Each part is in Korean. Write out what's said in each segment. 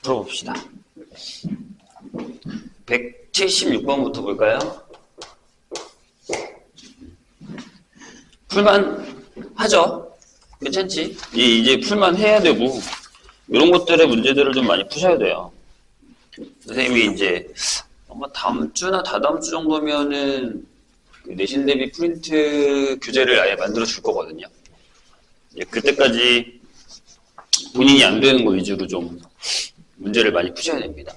풀어봅시다. 176번부터 볼까요? 풀만 하죠. 괜찮지? 이제 풀만 해야 되고, 이런 것들의 문제들을 좀 많이 푸셔야 돼요. 선생님이 이제 아마 다음 주나 다다음 주 정도면은 그 내신 대비 프린트 교재를 아예 만들어 줄 거거든요. 그때까지 본인이 안 되는 거 위주로 좀 문제를 많이 푸셔야 됩니다.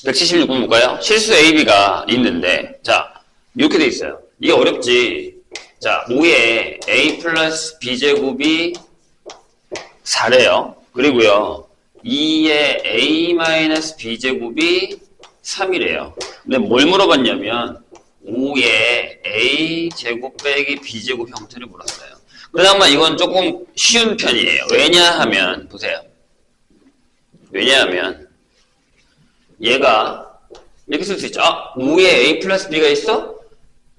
176번 볼까요? 실수 AB가 있는데, 자, 이렇게 돼 있어요. 이게 어렵지. 자, 5에 A 플러스 B제곱이 4래요. 그리고요, 2에 A 마이너스 B제곱이 3이래요. 근데 뭘 물어봤냐면, 5에 A 제곱 빼기 B제곱 형태를 물었어요. 그나마 이건 조금 쉬운 편이에요. 왜냐하면, 보세요. 왜냐하면, 얘가 이렇게 쓸 수 있죠. 아, 5에 A 플러스 B가 있어?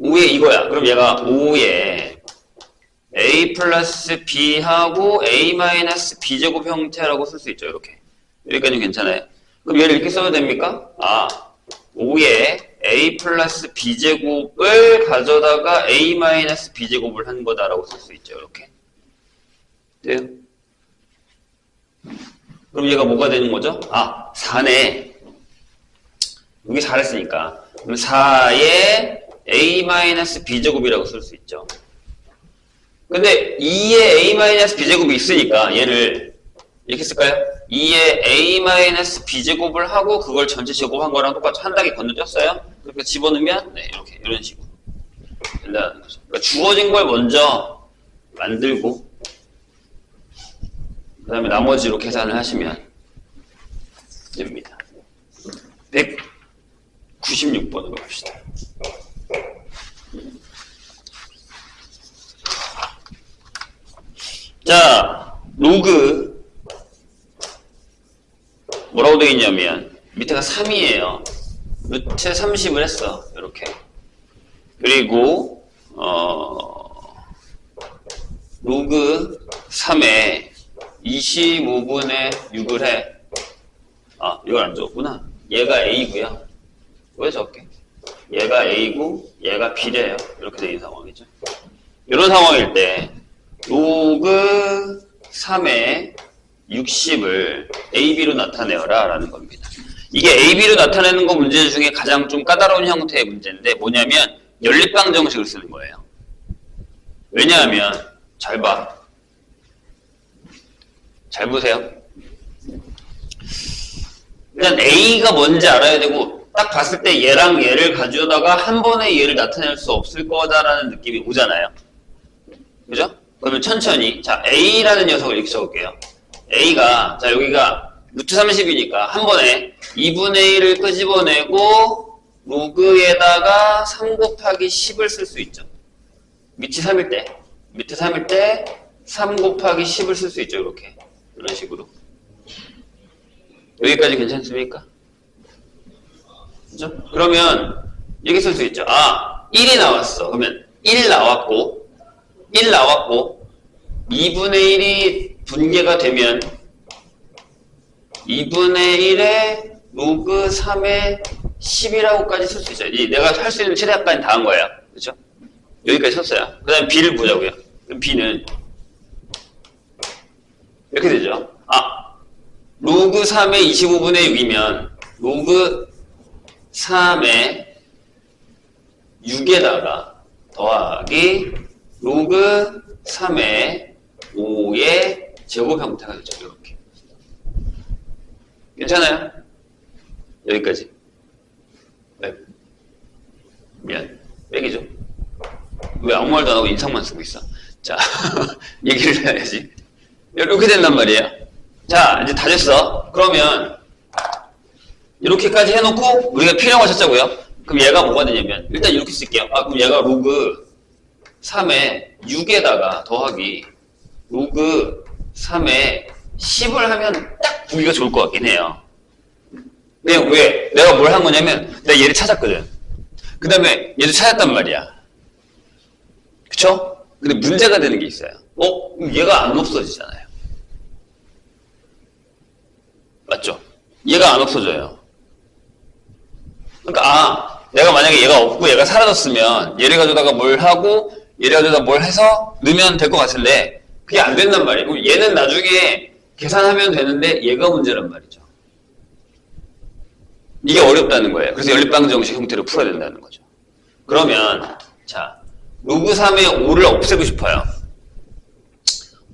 5에 이거야. 그럼 얘가 5에 A 플러스 B하고 A 마이너스 B제곱 형태라고 쓸 수 있죠. 이렇게. 여기까지는 괜찮아요. 그럼 얘를 이렇게 써도 됩니까? 아, 5에 A 플러스 B제곱을 가져다가 A 마이너스 B제곱을 한 거다라고 쓸 수 있죠. 이렇게. 돼요? 그럼 얘가 뭐가 되는 거죠? 아, 4네. 여기 4를 쓰니까. 그럼 4에 A-B제곱이라고 쓸 수 있죠. 근데 2에 A-B제곱이 있으니까 얘를 이렇게 쓸까요? 2에 A-B제곱을 하고 그걸 전체 제곱한 거랑 똑같이 한 단계 건너뛰었어요. 그렇게 집어넣으면 네, 이렇게 이런 식으로 된다는 거죠. 그러니까 주어진 걸 먼저 만들고 그 다음에 나머지로 계산을 하시면 됩니다. 196번으로 갑시다. 자, 로그 뭐라고 되어 있냐면 밑에가 3이에요. 루트 30을 했어. 이렇게. 그리고 로그 3에 25분의 6을 해. 아, 이걸 안 적었구나. 얘가 A고요. 왜 적게? 얘가 A고 얘가 B래요. 이렇게 되는 상황이죠. 이런 상황일 때 로그 3의 60을 AB로 나타내어라 라는 겁니다. 이게 AB로 나타내는 거 문제 중에 가장 좀 까다로운 형태의 문제인데 뭐냐면 연립방 정식을 쓰는 거예요. 왜냐하면 잘 봐. 잘 보세요. 일단 A가 뭔지 알아야 되고 딱 봤을 때 얘랑 얘를 가져다가 한 번에 얘를 나타낼 수 없을 거다라는 느낌이 오잖아요. 그죠? 그러면 천천히 자 A라는 녀석을 이렇게 적을게요. A가 자 여기가 루트 30이니까 한 번에 2분의 1을 끄집어내고 로그에다가 3 곱하기 10을 쓸 수 있죠. 밑이 3일 때 밑에 3일 때 3 곱하기 10을 쓸 수 있죠. 이렇게 이런 식으로 여기까지 괜찮습니까? 그죠? 그러면 이렇게 쓸 수 있죠. 아 1이 나왔어. 그러면 1 나왔고 2분의 1이 분계가 되면 2분의 1에 로그 3의 10이라고까지 쓸 수 있어요. 내가 할 수 있는 최대한까지 다 한 거예요. 그렇죠? 여기까지 썼어요. 그 다음에 B를 보자고요. 그럼 B는 이렇게 되죠. 아, 로그 3의 25분의 6이면 로그 3의 6에다가 더하기 로그 3의 5의 제곱 형태가 되죠. 이렇게. 괜찮아요? 여기까지. 네. 미안. 빼기죠. 왜 아무 말도 안 하고 인상만 쓰고 있어? 자, 얘기를 해야지. 이렇게 된단 말이에요. 자, 이제 다 됐어. 그러면 이렇게까지 해놓고 우리가 필요한 거 찾자고요. 그럼 얘가 뭐가 되냐면 일단 이렇게 쓸게요. 아, 그럼 얘가 로그 3의 6에다가 더하기 로그 3의 10을 하면 딱 보기가 좋을 것 같긴 해요. 그냥 왜? 내가 뭘 한 거냐면 내가 얘를 찾았거든. 그 다음에 얘도 찾았단 말이야. 그쵸? 근데 문제가 되는 게 있어요. 얘가 안 없어지잖아요. 맞죠? 얘가 안 없어져요. 그러니까 내가 만약에 얘가 없고 얘가 사라졌으면 얘를 가져다가 뭘 하고 얘를 가져다 뭘 해서 넣으면 될 것 같은데 그게 안 된단 말이에요. 얘는 나중에 계산하면 되는데 얘가 문제란 말이죠. 이게 어렵다는 거예요. 그래서 연립방정식 형태로 풀어야 된다는 거죠. 그러면 자 로그 3의 5를 없애고 싶어요.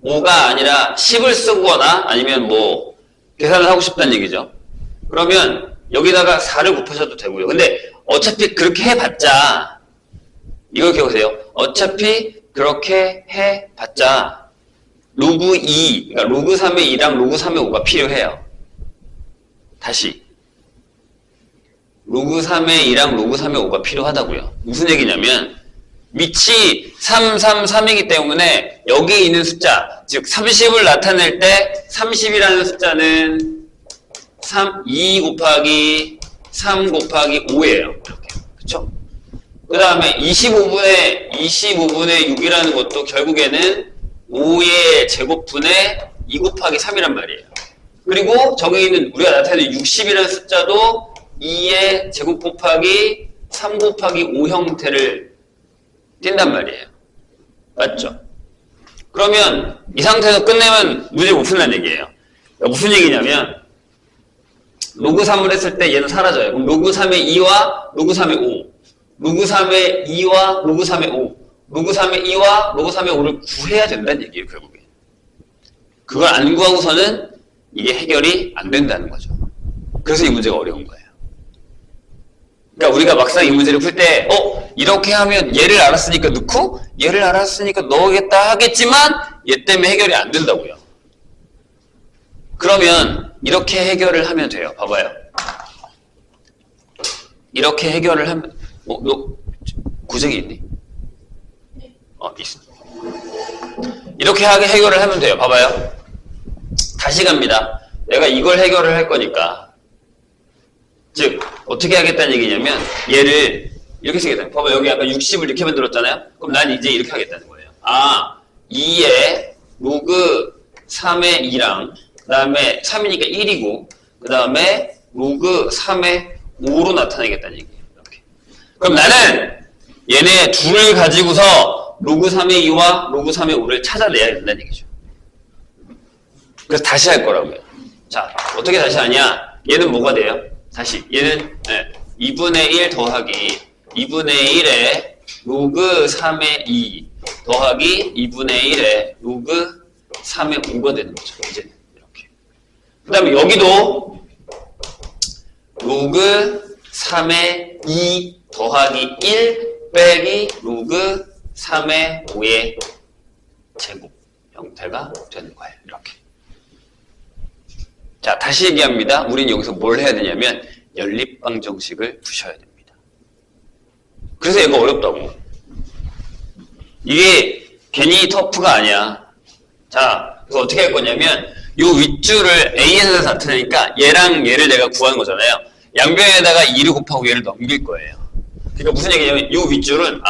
5가 아니라 10을 쓰거나 아니면 뭐 계산을 하고 싶다는 얘기죠. 그러면 여기다가 4를 곱하셔도 되고요. 근데 어차피 그렇게 해봤자 이걸 기억하세요. 어차피 그렇게 해봤자 로그 2, 그러니까 로그 3의 2랑 로그 3의 5가 필요해요. 다시 로그 3의 2랑 로그 3의 5가 필요하다고요. 무슨 얘기냐면 위치 3, 3, 3이기 때문에 여기 있는 숫자, 즉 30을 나타낼 때 30이라는 숫자는 2 곱하기 3 곱하기 5예요. 이렇게. 그쵸? 그 다음에 25분의 6이라는 것도 결국에는 5의 제곱분의 2 곱하기 3이란 말이에요. 그리고 저기 있는 우리가 나타내는 60이라는 숫자도 2의 제곱 곱하기 3 곱하기 5 형태를 띈단 말이에요. 맞죠? 그러면 이 상태에서 끝내면 문제 못 푼다는 얘기예요. 그러니까 무슨 얘기냐면 로그 3을 했을 때 얘는 사라져요. 그럼 로그 3의 2와 로그 3의 5, 로그 3의 2와 로그 3의 5, 로그 3의 2와 로그 3의 5를 구해야 된다는 얘기예요. 결국에. 그걸 안 구하고서는 이게 해결이 안 된다는 거죠. 그래서 이 문제가 어려운 거예요. 그러니까 우리가 막상 이 문제를 풀 때 이렇게 하면 얘를 알았으니까 넣고 얘를 알았으니까 넣어야겠다 하겠지만 얘 때문에 해결이 안 된다고요. 그러면 이렇게 해결을 하면 돼요. 봐봐요. 이렇게 해결을 하면 너 구쟁이 있니? 있어. 이렇게 해결을 하면 돼요. 봐봐요. 다시 갑니다. 내가 이걸 해결을 할 거니까 즉 어떻게 하겠다는 얘기냐면 얘를 이렇게 쓰겠다. 봐봐 여기 아까 60을 이렇게 만들었잖아요. 그럼 난 이제 이렇게 하겠다는 거예요. 2에 로그 3의 2랑 그 다음에 3이니까 1이고 그 다음에 로그 3의 5로 나타내겠다는 얘기예요. 이렇게. 그럼 나는 얘네 둘을 가지고서 로그 3의 2와 로그 3의 5를 찾아내야 된다는 얘기죠. 그래서 다시 할 거라고요. 자, 어떻게 다시 하냐? 얘는 뭐가 돼요? 다시 얘는 2분의 1 더하기 2분의 1에 로그 3의 2 더하기 2분의 1에 로그 3의 5가 되는 거죠. 이제 이렇게. 그 다음에 여기도 로그 3의 2 더하기 1 빼기 로그 3의 5의 제곱 형태가 되는 거예요. 이렇게. 자, 다시 얘기합니다. 우린 여기서 뭘 해야 되냐면 연립방정식을 푸셔야 됩니다. 그래서 얘가 어렵다고. 이게 괜히 터프가 아니야. 자, 그래서 어떻게 할 거냐면 이 윗줄을 A에서 나타내니까 얘랑 얘를 내가 구하는 거잖아요. 양변에다가 2를 곱하고 얘를 넘길 거예요. 그러니까 무슨 얘기냐면 이 윗줄은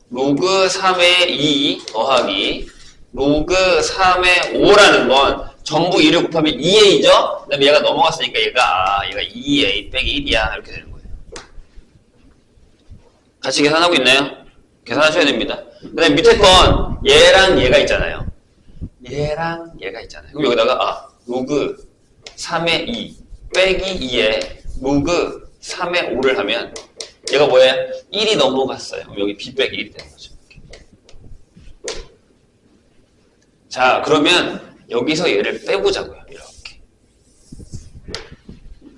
로그 3의 2 더하기 로그 3의 5라는 건 전부 2를 곱하면 2a죠? 그 다음에 얘가 넘어갔으니까 얘가 2a 빼기 1이야. 이렇게 되는 거예요. 같이 계산하고 있나요? 계산하셔야 됩니다. 그 다음에 밑에 건 얘랑 얘가 있잖아요. 얘랑 얘가 있잖아요. 그럼 여기다가 로그 3의 2 빼기 2에 로그 3의 5를 하면 얘가 뭐예요? 1이 넘어갔어요. 그럼 여기 b 빼기 1이 되는 거죠. 자, 그러면 여기서 얘를 빼보자고요. 이렇게.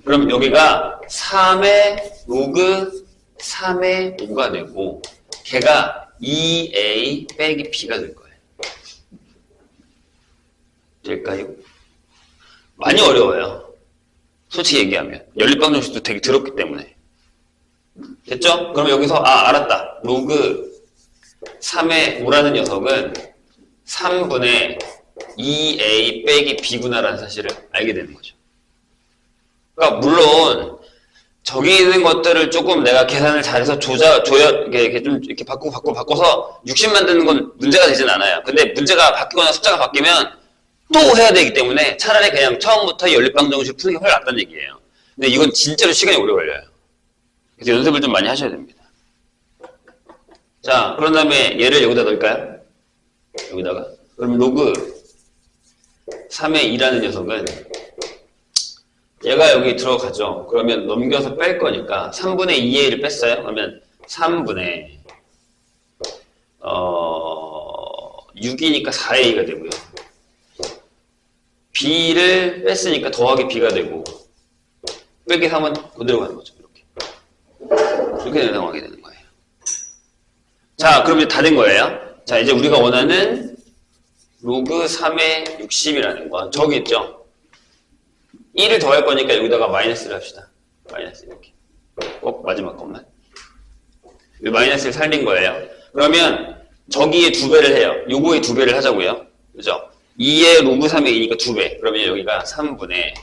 그럼 여기가 3의 로그 3의 5가 되고 걔가 2a 빼기 b가 될 거예요. 될까요? 많이 어려워요. 솔직히 얘기하면. 연립방정식도 되게 더럽기 때문에. 됐죠? 그럼 여기서 알았다. 로그 3의 5라는 녀석은 3분의 2a 빼기 b구나라는 사실을 알게 되는 거죠. 그러니까 물론 저기 있는 것들을 조금 내가 계산을 잘해서 이렇게 좀 이렇게 바꿔서 60 만드는 건 문제가 되진 않아요. 근데 문제가 바뀌거나 숫자가 바뀌면 또 해야 되기 때문에 차라리 그냥 처음부터 연립방정식 푸는 게 훨씬 낫다는 얘기예요. 근데 이건 진짜로 시간이 오래 걸려요. 그래서 연습을 좀 많이 하셔야 됩니다. 자, 그런 다음에 얘를 여기다 넣을까요? 여기다가. 그럼 로그 3의 2라는 녀석은 얘가 여기 들어가죠. 그러면 넘겨서 뺄 거니까 3분의 2의 1을 뺐어요. 그러면 3분의 6이니까 4의 2가 되고요. b를 뺐으니까 더하기 b가 되고 빼기 3은 그대로 가는 거죠. 이렇게 내려가게 되는 거예요. 자, 그럼 이제 다 된 거예요. 자, 이제 우리가 원하는 로그 3의 60이라는 건 저기 있죠. 1을 더할 거니까 여기다가 마이너스를 합시다. 마이너스 이렇게. 꼭 마지막 것만. 이 마이너스를 살린 거예요. 그러면 저기에 2배를 해요. 요거에 2배를 하자고요. 그죠? 2의 로그 3의 2니까 2배. 그러면 여기가 3분의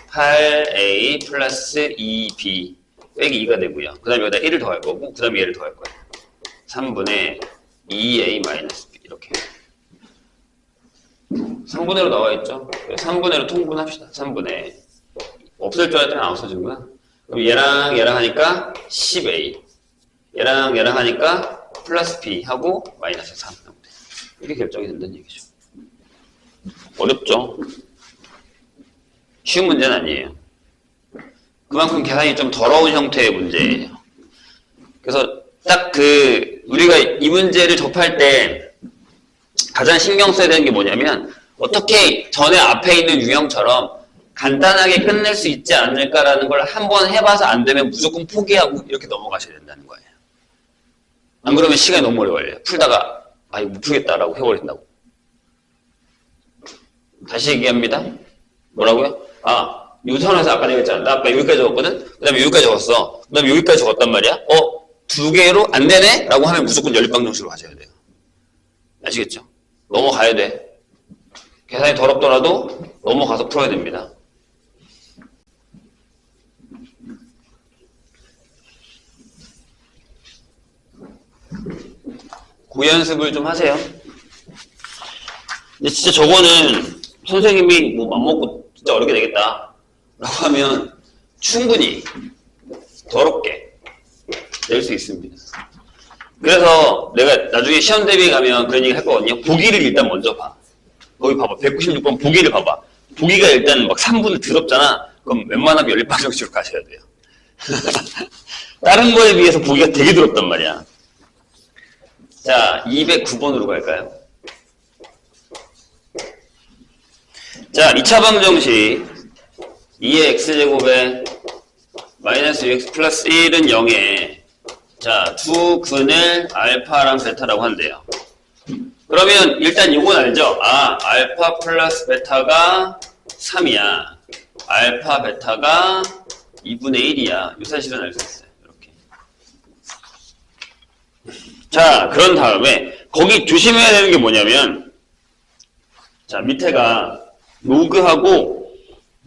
8a 플러스 2b 빼기 2가 되고요. 그 다음에 여기다 1을 더할 거고, 그 다음에 얘를 더할 거예요. 3분의 2a 마이너스 b 이렇게. 3분의로 나와 있죠? 3분의로 통분합시다. 3분의. 없을 줄 알았더니 안 없어지는구나. 그럼 얘랑 얘랑 하니까 10a. 얘랑 얘랑 하니까 플러스 b 하고 마이너스 3. 이렇게 결정이 된다는 얘기죠. 어렵죠? 쉬운 문제는 아니에요. 그만큼 계산이 좀 더러운 형태의 문제예요. 그래서 딱 우리가 이 문제를 접할 때 가장 신경 써야 되는 게 뭐냐면 어떻게 전에 앞에 있는 유형처럼 간단하게 끝낼 수 있지 않을까라는 걸 한번 해봐서 안 되면 무조건 포기하고 이렇게 넘어가셔야 된다는 거예요. 안 그러면 시간이 너무 오래 걸려요. 풀다가 이거 못 풀겠다라고 해버린다고. 다시 얘기합니다. 뭐라고요? 요 선에서 아까 내가 했잖아. 나 아까 여기까지 적었거든? 그 다음에 여기까지 적었어. 그 다음에 여기까지 적었단 말이야? 2개로 안 되네? 라고 하면 무조건 연립방정식으로 가셔야 돼요. 아시겠죠? 넘어가야 돼. 계산이 더럽더라도 넘어가서 풀어야 됩니다. 고연습을 좀 하세요. 근데 진짜 저거는 선생님이 뭐 맘먹고 진짜 어렵게 되겠다 라고 하면 충분히 더럽게 낼 수 있습니다. 그래서 내가 나중에 시험 대비에 가면 그런 얘기 할 거거든요. 보기를 일단 먼저 봐. 거기 봐봐. 196번 보기를 봐봐. 보기가 일단 막 3분을 더럽잖아. 그럼 웬만하면 연립방정식으로 가셔야 돼요. 다른 거에 비해서 보기가 되게 더럽단 말이야. 자, 209번으로 갈까요? 자, 2차 방정식 2의 x제곱에 마이너스 6x 플러스 1은 0에 자, 두 근을 알파랑 베타라고 한대요. 그러면 일단 이건 알죠? 알파 플러스 베타가 3이야. 알파 베타가 2분의 1이야. 이 사실은 알 수 있어요. 이렇게. 자, 그런 다음에 거기 조심해야 되는 게 뭐냐면 자, 밑에가 로그하고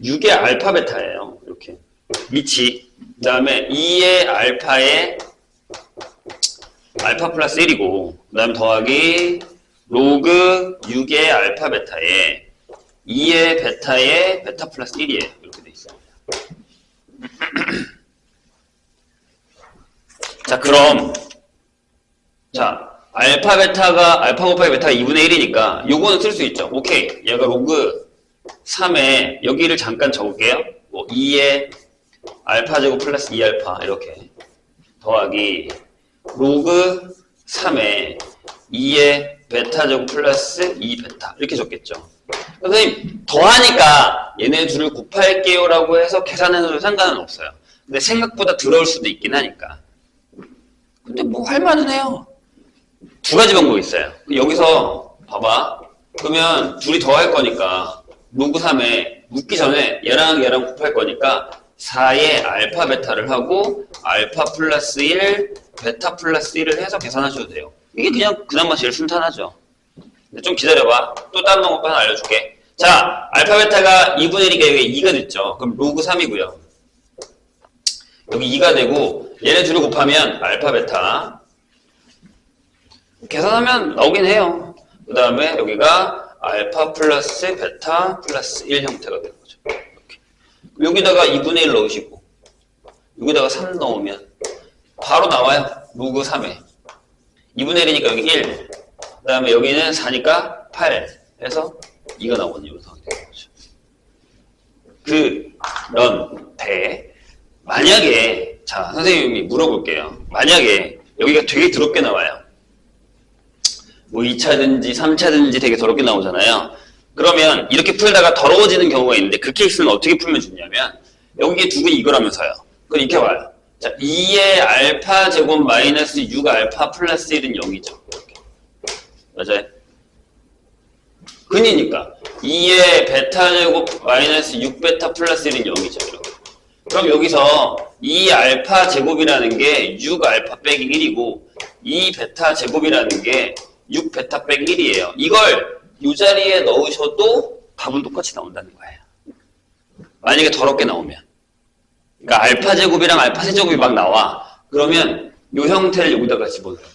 6의 알파 베타예요. 이렇게. 밑이. 그 다음에 2의 알파에 알파 플러스 1이고 그 다음에 더하기 로그 6의 알파 베타에 2의 베타에 베타 플러스 1이에요. 이렇게 돼 있습니다. 자, 그럼 자, 알파 곱하기 베타가 2분의 1이니까 요거는 쓸 수 있죠. 오케이. 얘가 로그 3에 여기를 잠깐 적을게요. 2의 알파 제곱 플러스 2알파 이렇게 더하기 로그 3에 2의 베타 제곱 플러스 2베타 이렇게 적겠죠. 선생님 더하니까 얘네 둘을 곱할게요 라고 해서 계산해도 상관은 없어요. 근데 생각보다 더러울 수도 있긴 하니까. 근데 뭐 할만은 해요. 두 가지 방법이 있어요. 여기서 봐봐. 그러면 둘이 더할 거니까 로그 3에 묶기 전에 얘랑 얘랑 곱할 거니까 4의 알파 베타를 하고 알파 플러스 1 베타 플러스 1을 해서 계산하셔도 돼요. 이게 그냥 그나마 제일 순탄하죠. 근데 좀 기다려봐. 또 다른 방법 하나 알려줄게. 자, 알파 베타가 2분의 1이니까 여기 2가 됐죠. 그럼 로그 3이고요. 여기 2가 되고 얘네 둘을 곱하면 알파 베타 계산하면 나오긴 해요. 그 다음에 여기가 알파 플러스 베타 플러스 1 형태가 되는 거죠. 이렇게. 여기다가 2분의 1 넣으시고 여기다가 3 넣으면 바로 나와요. 로그 3에 2분의 1이니까 여기 1, 그 다음에 여기는 4니까 8 해서 2가 나오는 이런 상황이 되는 거죠. 그런데 만약에 자 선생님이 물어볼게요. 만약에 여기가 되게 더럽게 나와요. 뭐 2차든지 3차든지 되게 더럽게 나오잖아요. 그러면 이렇게 풀다가 더러워지는 경우가 있는데 그 케이스는 어떻게 풀면 좋냐면 여기에 두고 이거라면서요. 그럼 이렇게 와요. 자, 2의 알파 제곱 마이너스 6 알파 플러스 1은 0이죠. 이렇게. 맞아요? 근이니까 2의 베타 제곱 마이너스 6 베타 플러스 1은 0이죠. 이렇게. 그럼 여기서 2 알파 제곱이라는 게 6 알파 빼기 1이고 2 베타 제곱이라는 게 6 베타 빼기 1이에요. 이걸 이 자리에 넣으셔도 답은 똑같이 나온다는 거예요. 만약에 더럽게 나오면. 그러니까 알파 제곱이랑 알파 세제곱이 막 나와. 그러면 이 형태를 여기다가 집어넣어요.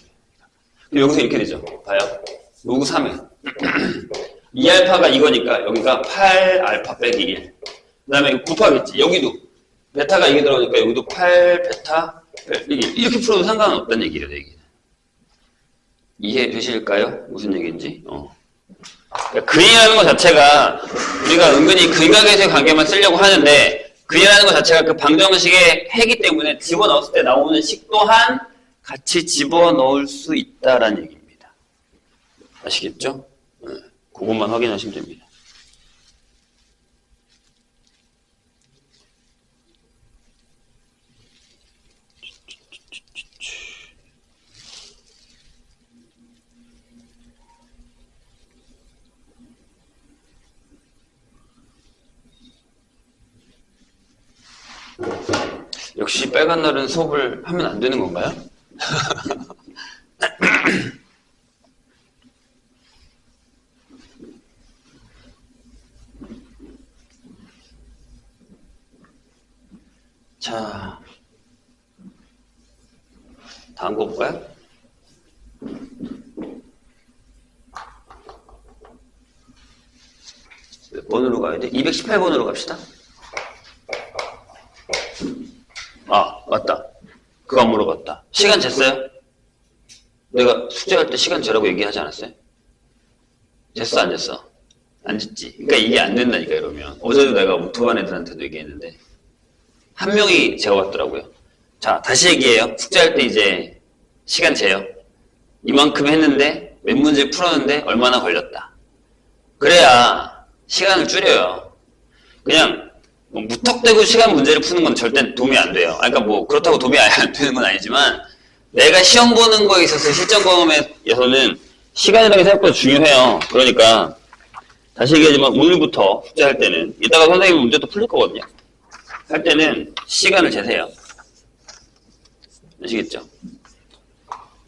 여기서 이렇게 되죠. 봐요. 로그 3에 2알파가 이거니까 여기가 8알파 빼기 1. 그 다음에 곱하겠지. 여기도 베타가 이게 들어오니까 여기도 8 베타 빼기 1. 이렇게 풀어도 상관은 없다는 얘기예요. 얘기는. 이해되실까요? 무슨 얘기인지? 그러니까 근이라는 것 자체가 우리가 은근히 근각에서의 관계만 쓰려고 하는데 근이라는 것 자체가 그 방정식의 해기 때문에 집어넣었을 때 나오는 식 또한 같이 집어넣을 수 있다라는 얘기입니다. 아시겠죠? 네. 그것만 확인하시면 됩니다. 역시 빨간 날은 수업을 하면 안 되는 건가요? 자, 다음 거 볼까요? 몇 번으로 가야 돼? 218번으로 갑시다. 아, 맞다. 그거 안 물어봤다. 시간 쟀어요? 내가 숙제할 때 시간 재라고 얘기하지 않았어요? 쟀어, 안 쟀어? 안 쟀지. 그러니까 이게 안 된다니까, 이러면. 어제도 내가 오토반 애들한테도 얘기했는데, 한 명이 재워왔더라고요. 자, 다시 얘기해요. 숙제할 때 이제 시간 재요. 이만큼 했는데, 몇 문제 풀었는데, 얼마나 걸렸다. 그래야 시간을 줄여요. 그냥, 뭐 무턱대고 시간 문제를 푸는 건 절대 도움이 안 돼요. 그러니까 뭐 그렇다고 도움이 안 되는 건 아니지만 내가 시험 보는 거에 있어서 실전 경험에서는 시간이라는 게 생각보다 중요해요. 그러니까 다시 얘기하지만 오늘부터 숙제할 때는 이따가 선생님이 문제도 풀릴 거거든요. 할 때는 시간을 재세요. 아시겠죠?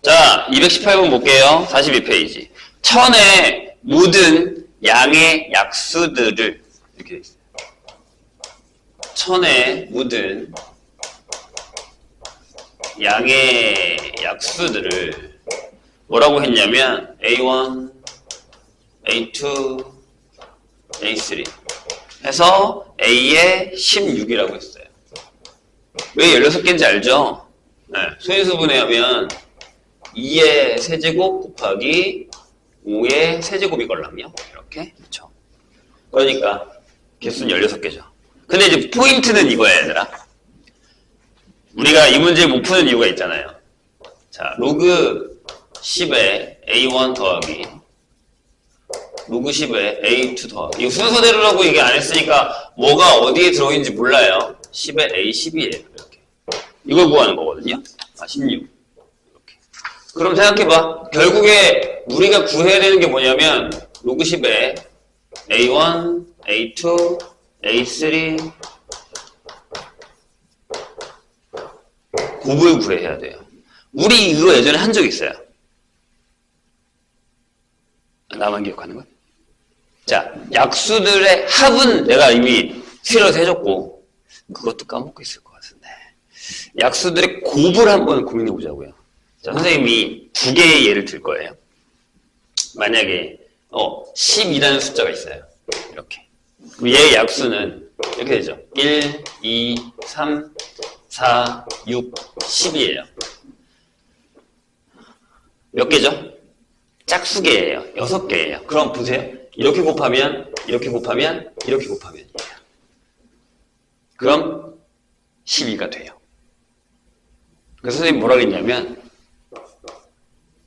자, 218번 볼게요. 42페이지. 천의 모든 양의 약수들을 이렇게 있어요. 천에 묻은 양의 약수들을 뭐라고 했냐면 A1, A2, A3 해서 A에 16이라고 했어요. 왜 16개인지 알죠? 네, 소인수분해 하면 2의 세제곱 곱하기 5의 세제곱이걸랑요. 이렇게. 그렇죠. 그러니까 개수는 16개죠. 근데 이제 포인트는 이거야, 얘들아. 우리가 이 문제 못 푸는 이유가 있잖아요. 자, 로그 10에 A1 더하기 로그 10에 A2 더하기. 이거 순서대로라고 얘기 안 했으니까 뭐가 어디에 들어있는지 몰라요. 10에 A10이에요. 이렇게. 이걸 구하는 거거든요. 아, 16. 이렇게. 그럼 생각해봐. 결국에 우리가 구해야 되는 게 뭐냐면 로그 10에 A1, A2, A3 곱을 구해야 돼요. 우리 이거 예전에 한 적 있어요. 나만 기억하는 거야? 자, 약수들의 합은 내가 이미 실어서 해줬고 그것도 까먹고 있을 것 같은데 약수들의 곱을 한번 고민해 보자고요. 자, 선생님이 두 개의 예를 들 거예요. 만약에 12라는 숫자가 있어요. 이렇게. 그럼 얘의 약수는 이렇게 되죠. 1, 2, 3, 4, 6, 10이에요. 몇 개죠? 짝수개예요. 6개예요. 그럼 보세요. 이렇게 곱하면, 이렇게 곱하면, 이렇게 곱하면. 그럼 12가 돼요. 그래서 선생님이 뭐라고 했냐면,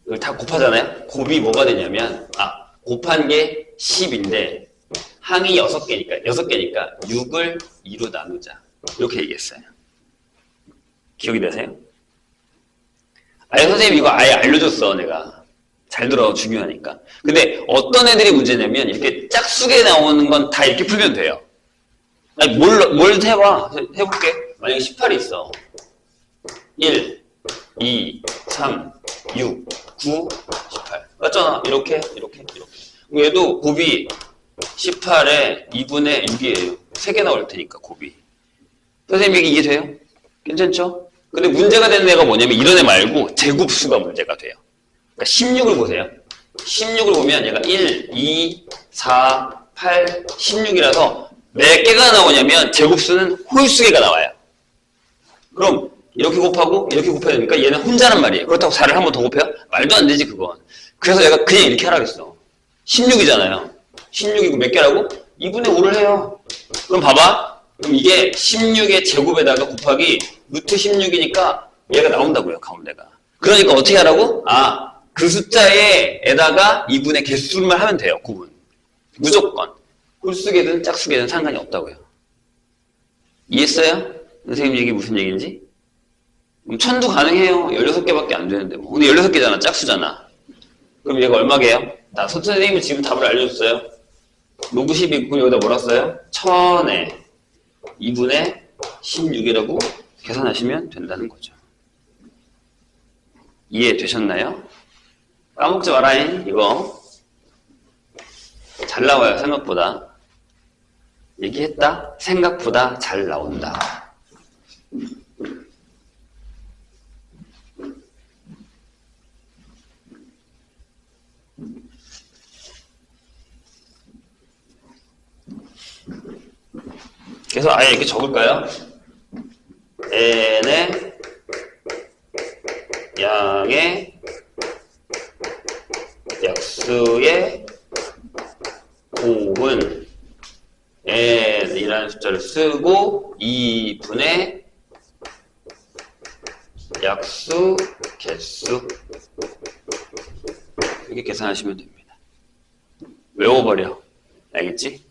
이걸 다 곱하잖아요? 곱이 뭐가 되냐면, 곱한 게 10인데, 항이 6개니까 6을 2로 나누자. 이렇게 얘기했어요. 기억이 되세요? 선생님 이거 아예 알려줬어, 내가. 잘 들어, 중요하니까. 근데 어떤 애들이 문제냐면, 이렇게 짝수게 나오는 건 다 이렇게 풀면 돼요. 뭘 해봐. 해볼게. 만약에 18이 있어. 1, 2, 3, 6, 9, 18. 맞잖아. 이렇게. 얘도 곱이 18에 2분의 6이에요. 3개 나올 테니까, 곱이. 선생님 얘기 이해돼요? 괜찮죠? 근데 문제가 되는 애가 뭐냐면 이런 애 말고 제곱수가 문제가 돼요. 그러니까 16을 보세요. 16을 보면 얘가 1, 2, 4, 8, 16이라서 몇 개가 나오냐면 제곱수는 홀수개가 나와요. 그럼 이렇게 곱하고 이렇게 곱해야 되니까 얘는 혼자란 말이에요. 그렇다고 4를 한 번 더 곱해요? 말도 안 되지 그건. 그래서 얘가 그냥 이렇게 하라고 했어. 16이잖아요. 16이고 몇 개라고? 2분의 5를 해요. 그럼 봐봐. 그럼 이게 16의 제곱에다가 곱하기 루트 16이니까 얘가 나온다고요, 가운데가. 그러니까 어떻게 하라고? 그 숫자에다가 2분의 개수만 하면 돼요, 구분. 무조건. 홀수개든 짝수개든 상관이 없다고요. 이해했어요? 선생님 얘기 무슨 얘기인지? 그럼 천도 가능해요. 16개밖에 안 되는데 뭐. 근데 16개잖아, 짝수잖아. 그럼 얘가 얼마게요? 선생님이 지금 답을 알려줬어요. 로그 12, 그럼 여기다 뭐라 써요? 1000에 2분의 16이라고 계산하시면 된다는 거죠. 이해되셨나요? 까먹지 마라잉, 이거. 잘 나와요, 생각보다. 얘기했다? 생각보다 잘 나온다. 그래서 아예 이렇게 적을까요? n의 양의 약수의 곱은 n이라는 숫자를 쓰고 2분의 약수 개수 이렇게 계산하시면 됩니다. 외워버려. 알겠지?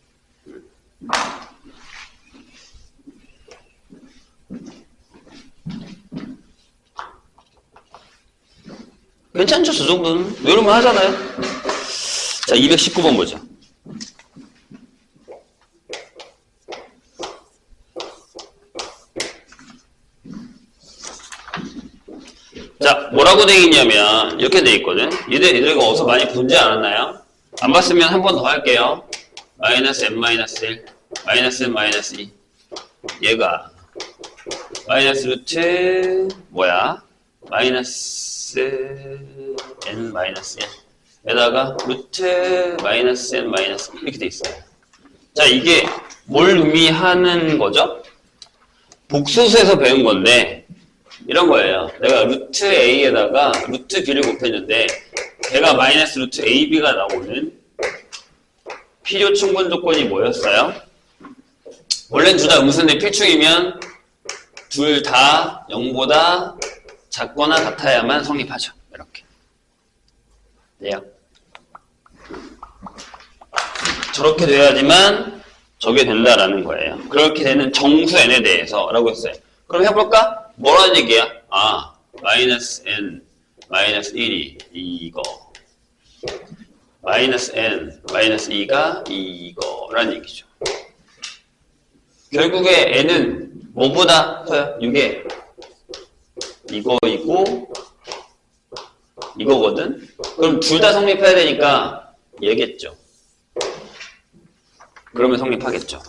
괜찮죠? 저 정도는. 이러면 하잖아요. 자, 219번 보죠. 자, 뭐라고 되어 있냐면 이렇게 되어 있거든. 얘들 이거 어디서 많이 본지 않았나요? 안 봤으면 한 번 더 할게요. 마이너스 n-1 마이너스 n-2 얘가 마이너스 루트 뭐야? 마이너스 n-1 에다가 루트 마이너스 n-2 이렇게 돼 있어요. 자, 이게 뭘 의미하는 거죠? 복소수에서 배운 건데 이런 거예요. 내가 루트 a에다가 루트 b를 곱했는데 걔가 마이너스 루트 ab가 나오는 필요 충분 조건이 뭐였어요? 원래는 둘 다 음수인데 필충이면 둘 다 0보다 작거나 같아야만 성립하죠. 이렇게. 돼요. 저렇게 돼야지만 저게 된다라는 거예요. 그렇게 되는 정수 n에 대해서 라고 했어요. 그럼 해볼까? 뭐라는 얘기야? 마이너스 n, 마이너스 1이 이거. 마이너스 n, 마이너스 2가 이거라는 얘기죠. 결국에 n은 뭐보다 커요? 6에 이거이고 이거거든? 그럼 둘 다 성립해야 되니까 얘겠죠. 그러면 성립하겠죠.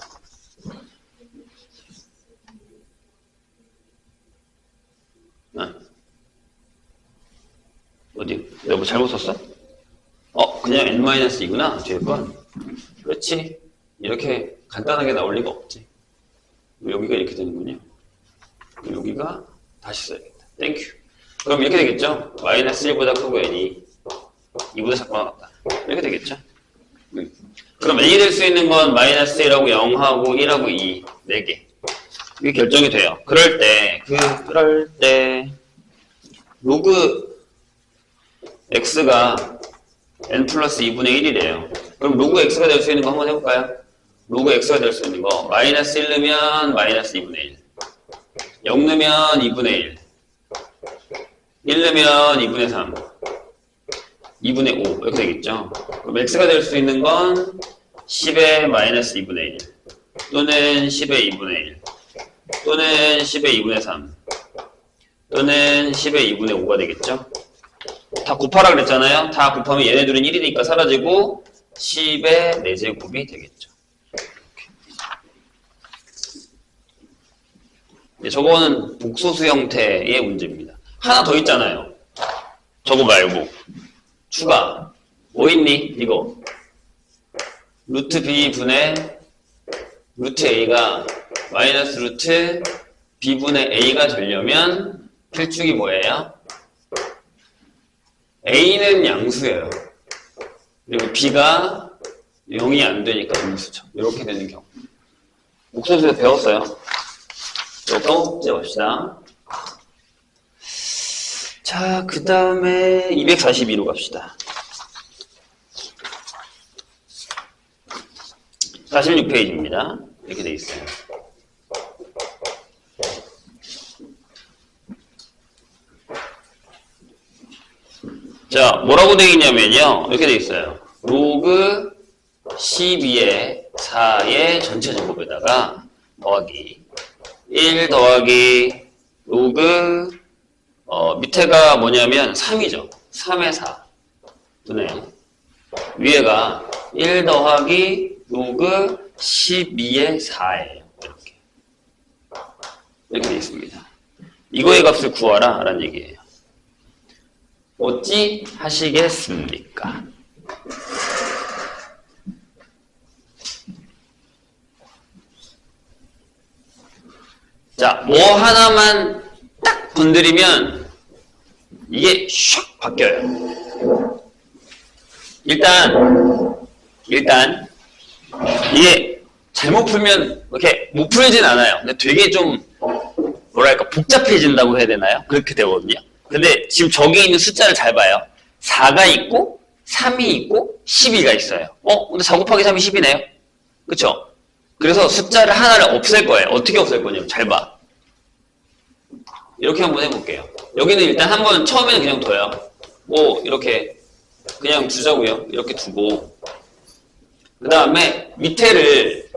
어디? 내가 뭐 잘못 썼어? 그냥 그냥 n-2구나 뒤에 건. 그렇지. 이렇게 간단하게 나올 리가 없지. 여기가 이렇게 되는군요. 여기가 다시 써야겠다. 땡큐. 그럼 이렇게 되겠죠? 마이너스 1보다 크고 n이 2보다 작거나 같다. 이렇게 되겠죠? 그럼 n이 될 수 있는 건 마이너스 1하고 0하고 1하고 2, 4개. 이게 결정이 돼요. 그럴 때 로그 x가 n 플러스 2분의 1이래요. 그럼 로그 x가 될 수 있는 거 한번 해볼까요? 로그 x가 될 수 있는 거 마이너스 1 넣으면 마이너스 2분의 1, 0 넣으면 2분의 1 넣으면 2분의 3, 2분의 5 이렇게 되겠죠. 그럼 x가 될 수 있는 건 10의 마이너스 2분의 1 또는 10의 2분의 1 또는 10의 2분의 3 또는 10의 2분의 5가 되겠죠. 다 곱하라 그랬잖아요. 다 곱하면 얘네들은 1이니까 사라지고 10의 4제곱이 되겠죠. 저거는 복소수 형태의 문제입니다. 하나 더 있잖아요. 저거 말고 추가 뭐 있니? 이거 루트 b분의 루트 a가 마이너스 루트 b분의 a가 되려면 필축이 뭐예요? a는 양수예요. 그리고 b가 0이 안 되니까 음수죠. 이렇게 되는 경우. 목소리에서 배웠어요. 이거 찝어봅시다. 자, 그 다음에 242로 갑시다. 46페이지입니다. 이렇게 돼 있어요. 자, 뭐라고 되어 있냐면요. 이렇게 되어 있어요. 로그 12의 4의 전체 제곱에다가 더하기 1 더하기 로그 밑에가 뭐냐면 3이죠. 3의 4 분의 위에가 1 더하기 로그 12의 4예요. 이렇게 되어 있습니다. 이거의 값을 구하라 라는 얘기예요. 어찌 하시겠습니까? 자, 뭐 하나만 딱 건드리면 이게 샥 바뀌어요. 일단 이게 잘못 풀면 이렇게 못 풀진 않아요. 근데 되게 좀 뭐랄까 복잡해진다고 해야 되나요? 그렇게 되거든요. 근데 지금 저기 있는 숫자를 잘 봐요. 4가 있고 3이 있고 12가 있어요. 근데 4 곱하기 3이 10이네요. 그쵸? 그래서 숫자를 하나를 없앨 거예요. 어떻게 없앨 거냐면 잘 봐. 이렇게 한번 해볼게요. 여기는 일단 한번 처음에는 그냥 둬요. 뭐 이렇게 그냥 두자고요. 이렇게 두고 그 다음에 밑에를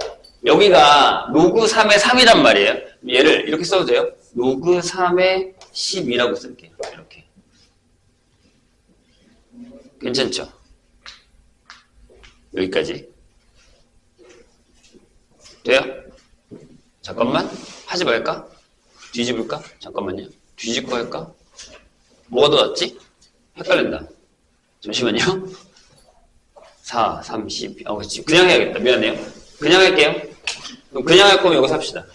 여기가 로그 3의 3이란 말이에요. 얘를 이렇게 써도 돼요. 로그 3의 12라고 쓸게요. 이렇게. 괜찮죠? 여기까지. 돼요? 잠깐만. 하지 말까? 뒤집을까? 잠깐만요. 뒤집고 할까? 뭐가 더 낫지? 헷갈린다. 잠시만요. 4, 3, 12. 그렇지. 그냥 해야겠다. 미안해요. 그냥 할게요. 그럼 그냥 할 거면 이거 삽시다.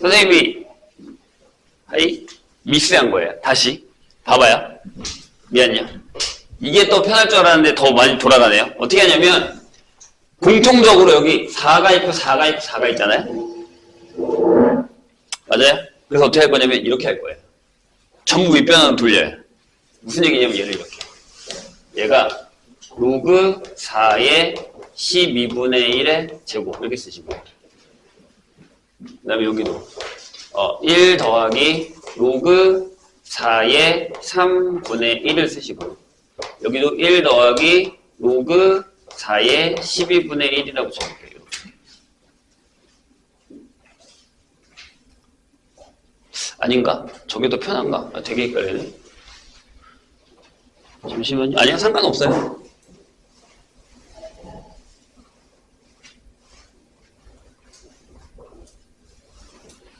선생님이 미스한 거예요. 다시 봐봐요. 미안해요. 이게 또 편할 줄 알았는데 더 많이 돌아가네요. 어떻게 하냐면 공통적으로 여기 4가 있고 4가 있고 4가 있잖아요. 맞아요? 그래서 어떻게 할 거냐면 이렇게 할 거예요. 전부 윗변환 돌려요. 무슨 얘기냐면 얘를 이렇게. 얘가 로그 4의 12분의 1의 제곱 이렇게 쓰시고 그 다음에 여기도 1 더하기 로그 4의 3분의 1을 쓰시고 여기도 1 더하기 로그 4의 12분의 1이라고 적을게요. 아닌가? 저게 더 편한가? 되게 헷갈리네. 잠시만요. 아니요, 상관없어요.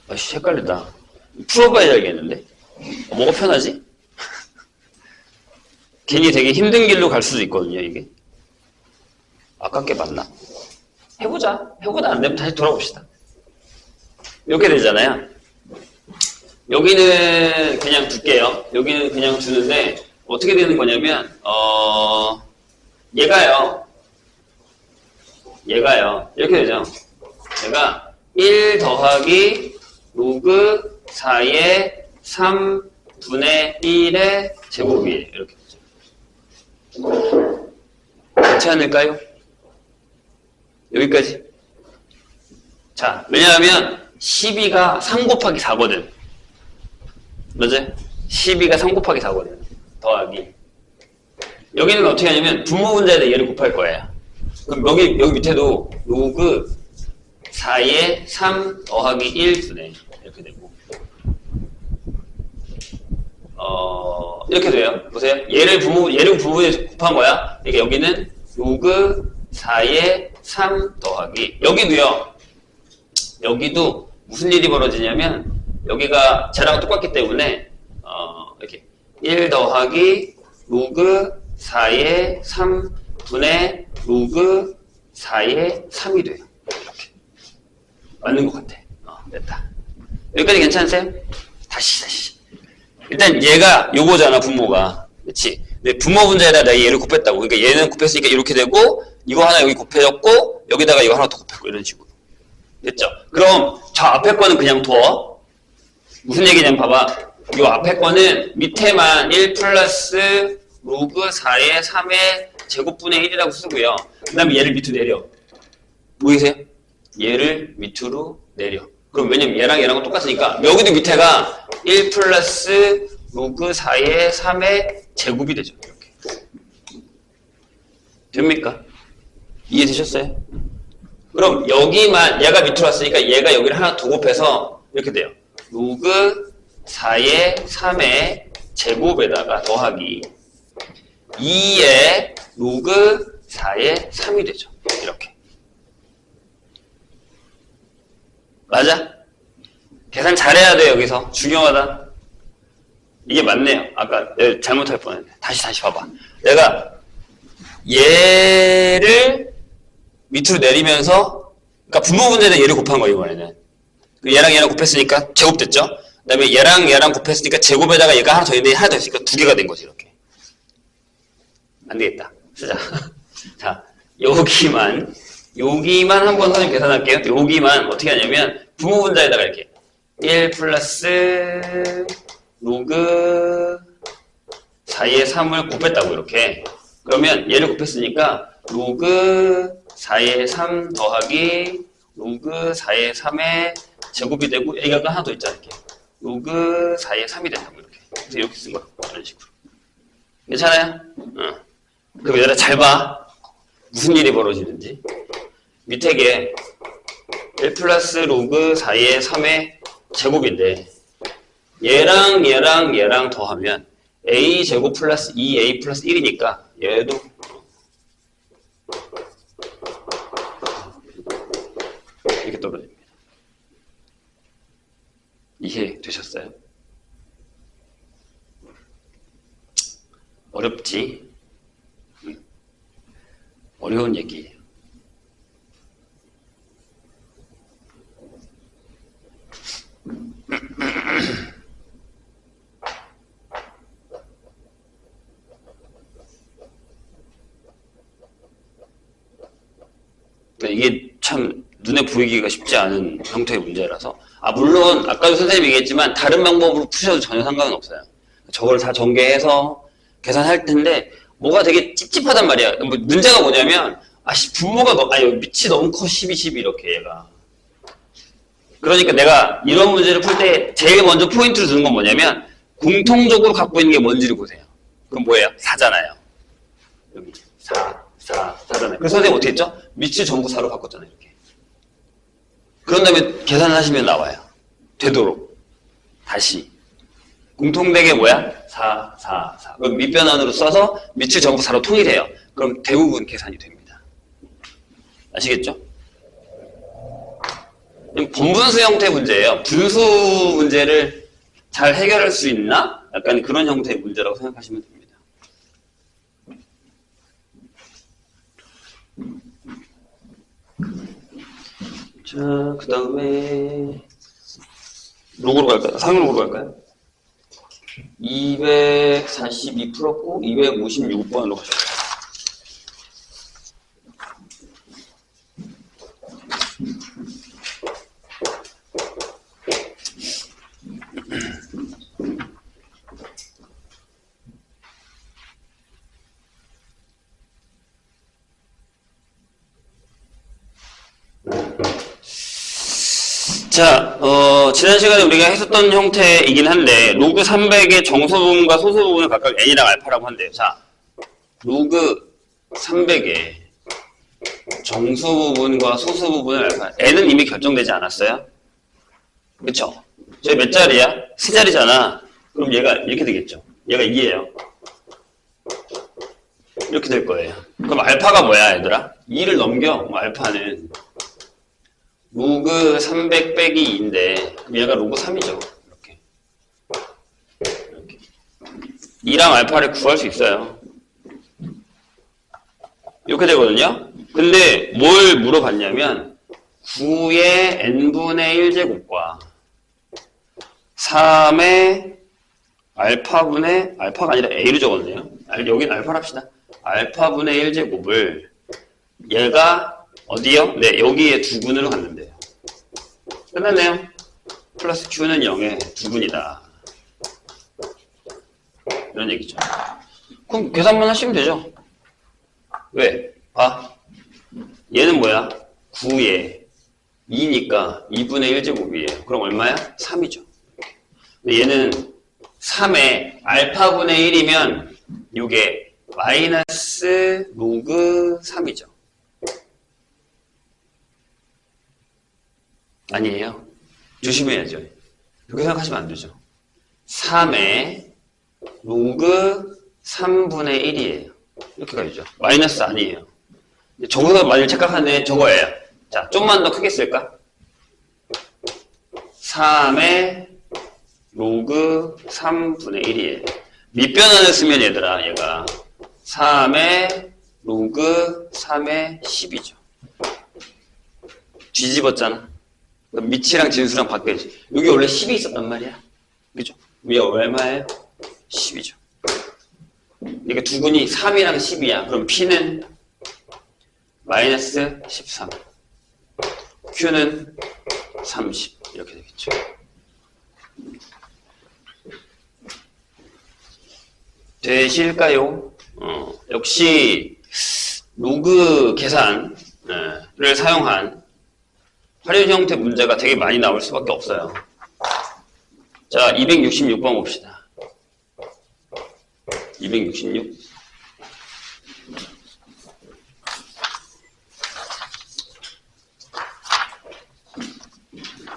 아씨, 헷갈린다. 풀어봐야 알겠는데? 뭐가 편하지? 괜히 되게 힘든 길로 갈 수도 있거든요, 이게. 아깝게 맞나? 해보자. 해보다 안 되면 다시 돌아봅시다. 이렇게 되잖아요. 여기는 그냥 둘게요. 여기는 그냥 두는데, 어떻게 되는 거냐면, 얘가요. 이렇게 되죠. 얘가 1 더하기 로그 4의 3분의 1의 제곱이에요. 이렇게 되죠. 괜찮을까요? 여기까지. 자, 왜냐하면 12가 3 곱하기 4거든. 맞아요? 12가 3 곱하기 4거든. 더하기. 여기는 어떻게 하냐면 분모분자에다 얘를 곱할 거예요. 그럼 여기 밑에도 로그 4의 3 더하기 1 분의 이렇게 되고 이렇게 돼요. 보세요. 얘를 분모분자에 곱한 거야. 그러니까 여기는 로그 4의 3 더하기 여기도 무슨 일이 벌어지냐면 여기가 쟤랑 똑같기 때문에 이렇게 1 더하기 로그 4의 3분의 로그 4의 3이 돼요. 이렇게. 맞는 것 같아. 됐다. 여기까지 괜찮으세요? 다시. 일단 얘가 요거잖아, 분모가. 그치? 근데 분모 분자에다 내가 얘를 곱했다고. 그러니까 얘는 곱했으니까 이렇게 되고, 이거 하나 여기 곱해졌고, 여기다가 이거 하나 더 곱했고, 이런 식으로. 됐죠? 그럼 저 앞에 거는 그냥 둬. 무슨 얘기냐면 봐봐. 요 앞에 거는 밑에만 1 플러스 로그 4의 3의 제곱분의 1이라고 쓰고요. 그 다음에 얘를 밑으로 내려. 보이세요? 얘를 밑으로 내려. 그럼 왜냐면 얘랑 똑같으니까 여기도 밑에가 1 플러스 로그 4의 3의 제곱이 되죠. 이렇게. 됩니까? 이해되셨어요? 그럼 여기만 얘가 밑으로 왔으니까 얘가 여기를 하나 더 곱해서 이렇게 돼요. 로그 4의 3의 제곱에다가 더하기 2의 로그 4의 3이 되죠. 이렇게. 맞아? 계산 잘해야 돼, 여기서. 중요하다. 이게 맞네요. 아까 내가 잘못할 뻔했네. 다시 봐봐. 내가 얘를 밑으로 내리면서, 그러니까 분모분자에다 얘를 곱한 거예요, 이번에는. 얘랑 곱했으니까 제곱됐죠? 그 다음에 얘랑 곱했으니까 제곱에다가 얘가 하나 더 있는데 하나 더 있으니까 두 개가 된 거지, 이렇게. 안 되겠다. 쓰자. 자, 여기만 한번 선생님 계산할게요. 여기만 어떻게 하냐면 분모분자에다가 이렇게 1 플러스 로그 4의 3을 곱했다고 이렇게. 그러면 얘를 곱했으니까 로그 4의 3 더하기 로그 4의 3의 제곱이 되고 얘가 하나 더 있잖아. 이렇게. 로그 4의 3이 된다고 이렇게. 그래서 이렇게 쓴 거야. 이런 식으로. 괜찮아요? 그럼 얘들아 잘 봐. 무슨 일이 벌어지는지. 밑에 게 1 플러스 로그 4의 3의 제곱인데 얘랑 더하면 a 제곱 플러스 2a 플러스 1이니까 얘도 이렇게 떨어집니다. 이해되셨어요? 어렵지? 어려운 얘기예요. 이게 참 눈에 보이기가 쉽지 않은 형태의 문제라서 물론 아까도 선생님이 얘기했지만 다른 방법으로 푸셔도 전혀 상관은 없어요. 저걸 다 전개해서 계산할 텐데 뭐가 되게 찝찝하단 말이야. 문제가 뭐냐면 분모가 밑이 너무 커 12 이렇게 얘가. 그러니까 내가 이런 문제를 풀 때 제일 먼저 포인트로 두는 건 뭐냐면 공통적으로 갖고 있는 게 뭔지를 보세요. 그럼 뭐예요? 4잖아요. 여기 4잖아요. 그래서 선생님 어떻게 했죠? 밑을 전부 4로 바꿨잖아요. 이렇게. 그런 다음에 계산을 하시면 나와요. 되도록. 다시. 공통되게 뭐야? 4. 그럼 밑변환으로 써서 밑을 전부 4로 통일해요. 그럼 대부분 계산이 됩니다. 아시겠죠? 번분수 형태 문제예요. 분수 문제를 잘 해결할 수 있나? 약간 그런 형태의 문제라고 생각하시면 됩니다. 자, 그 다음에 로그로 갈까요? 상용로그로 갈까요? 242 풀었고 256번으로 가죠. 자, 지난 시간에 우리가 했었던 형태이긴 한데, 로그 300의 정수 부분과 소수 부분을 각각 n이랑 알파라고 한대요. 자, 로그 300의 정수 부분과 소수 부분을 알파. n은 이미 결정되지 않았어요? 그쵸? 저희 몇 자리야? 세 자리잖아. 그럼 얘가 이렇게 되겠죠. 얘가 2예요. 이렇게 될 거예요. 그럼 알파가 뭐야, 얘들아? 2를 넘겨. 알파는. 로그 300 빼기 2인데 얘가 로그 3이죠. 이렇게 2랑 알파를 구할 수 있어요. 이렇게 되거든요. 근데 뭘 물어봤냐면 9의 n분의 1제곱과 3의 알파분의 알파가 아니라 a로 적었네요. 여긴 알파를 합시다. 알파분의 1제곱을 얘가 어디요? 네, 여기에 두근으로 갔는데요. 끝났네요. 플러스 q는 0에 두근이다. 이런 얘기죠. 그럼 계산만 하시면 되죠. 왜? 봐. 얘는 뭐야? 9에 2니까 2분의 1제곱이에요. 그럼 얼마야? 3이죠. 얘는 3에 알파분의 1이면 이게 마이너스 로그 3이죠. 아니에요. 조심해야죠. 이렇게 생각하시면 안 되죠. 3의 로그 3분의 1이에요. 이렇게 가야죠. 마이너스 아니에요. 저거가 만일 착각하는데 저거예요. 자, 좀만 더 크게 쓸까? 3의 로그 3분의 1이에요. 밑변환을 쓰면 얘들아, 얘가 3의 로그 3의 10이죠. 뒤집었잖아. 밑이랑 진수랑 바뀌어야지. 여기 원래 10이 있었단 말이야. 그죠? 위가 얼마예요? 10이죠. 이게 두근이 3이랑 10이야. 그럼 P는 마이너스 13. Q는 30. 이렇게 되겠죠. 되실까요? 역시 로그 계산을 사용한 활용 형태 문제가 되게 많이 나올 수밖에 없어요. 자, 266번 봅시다. 266.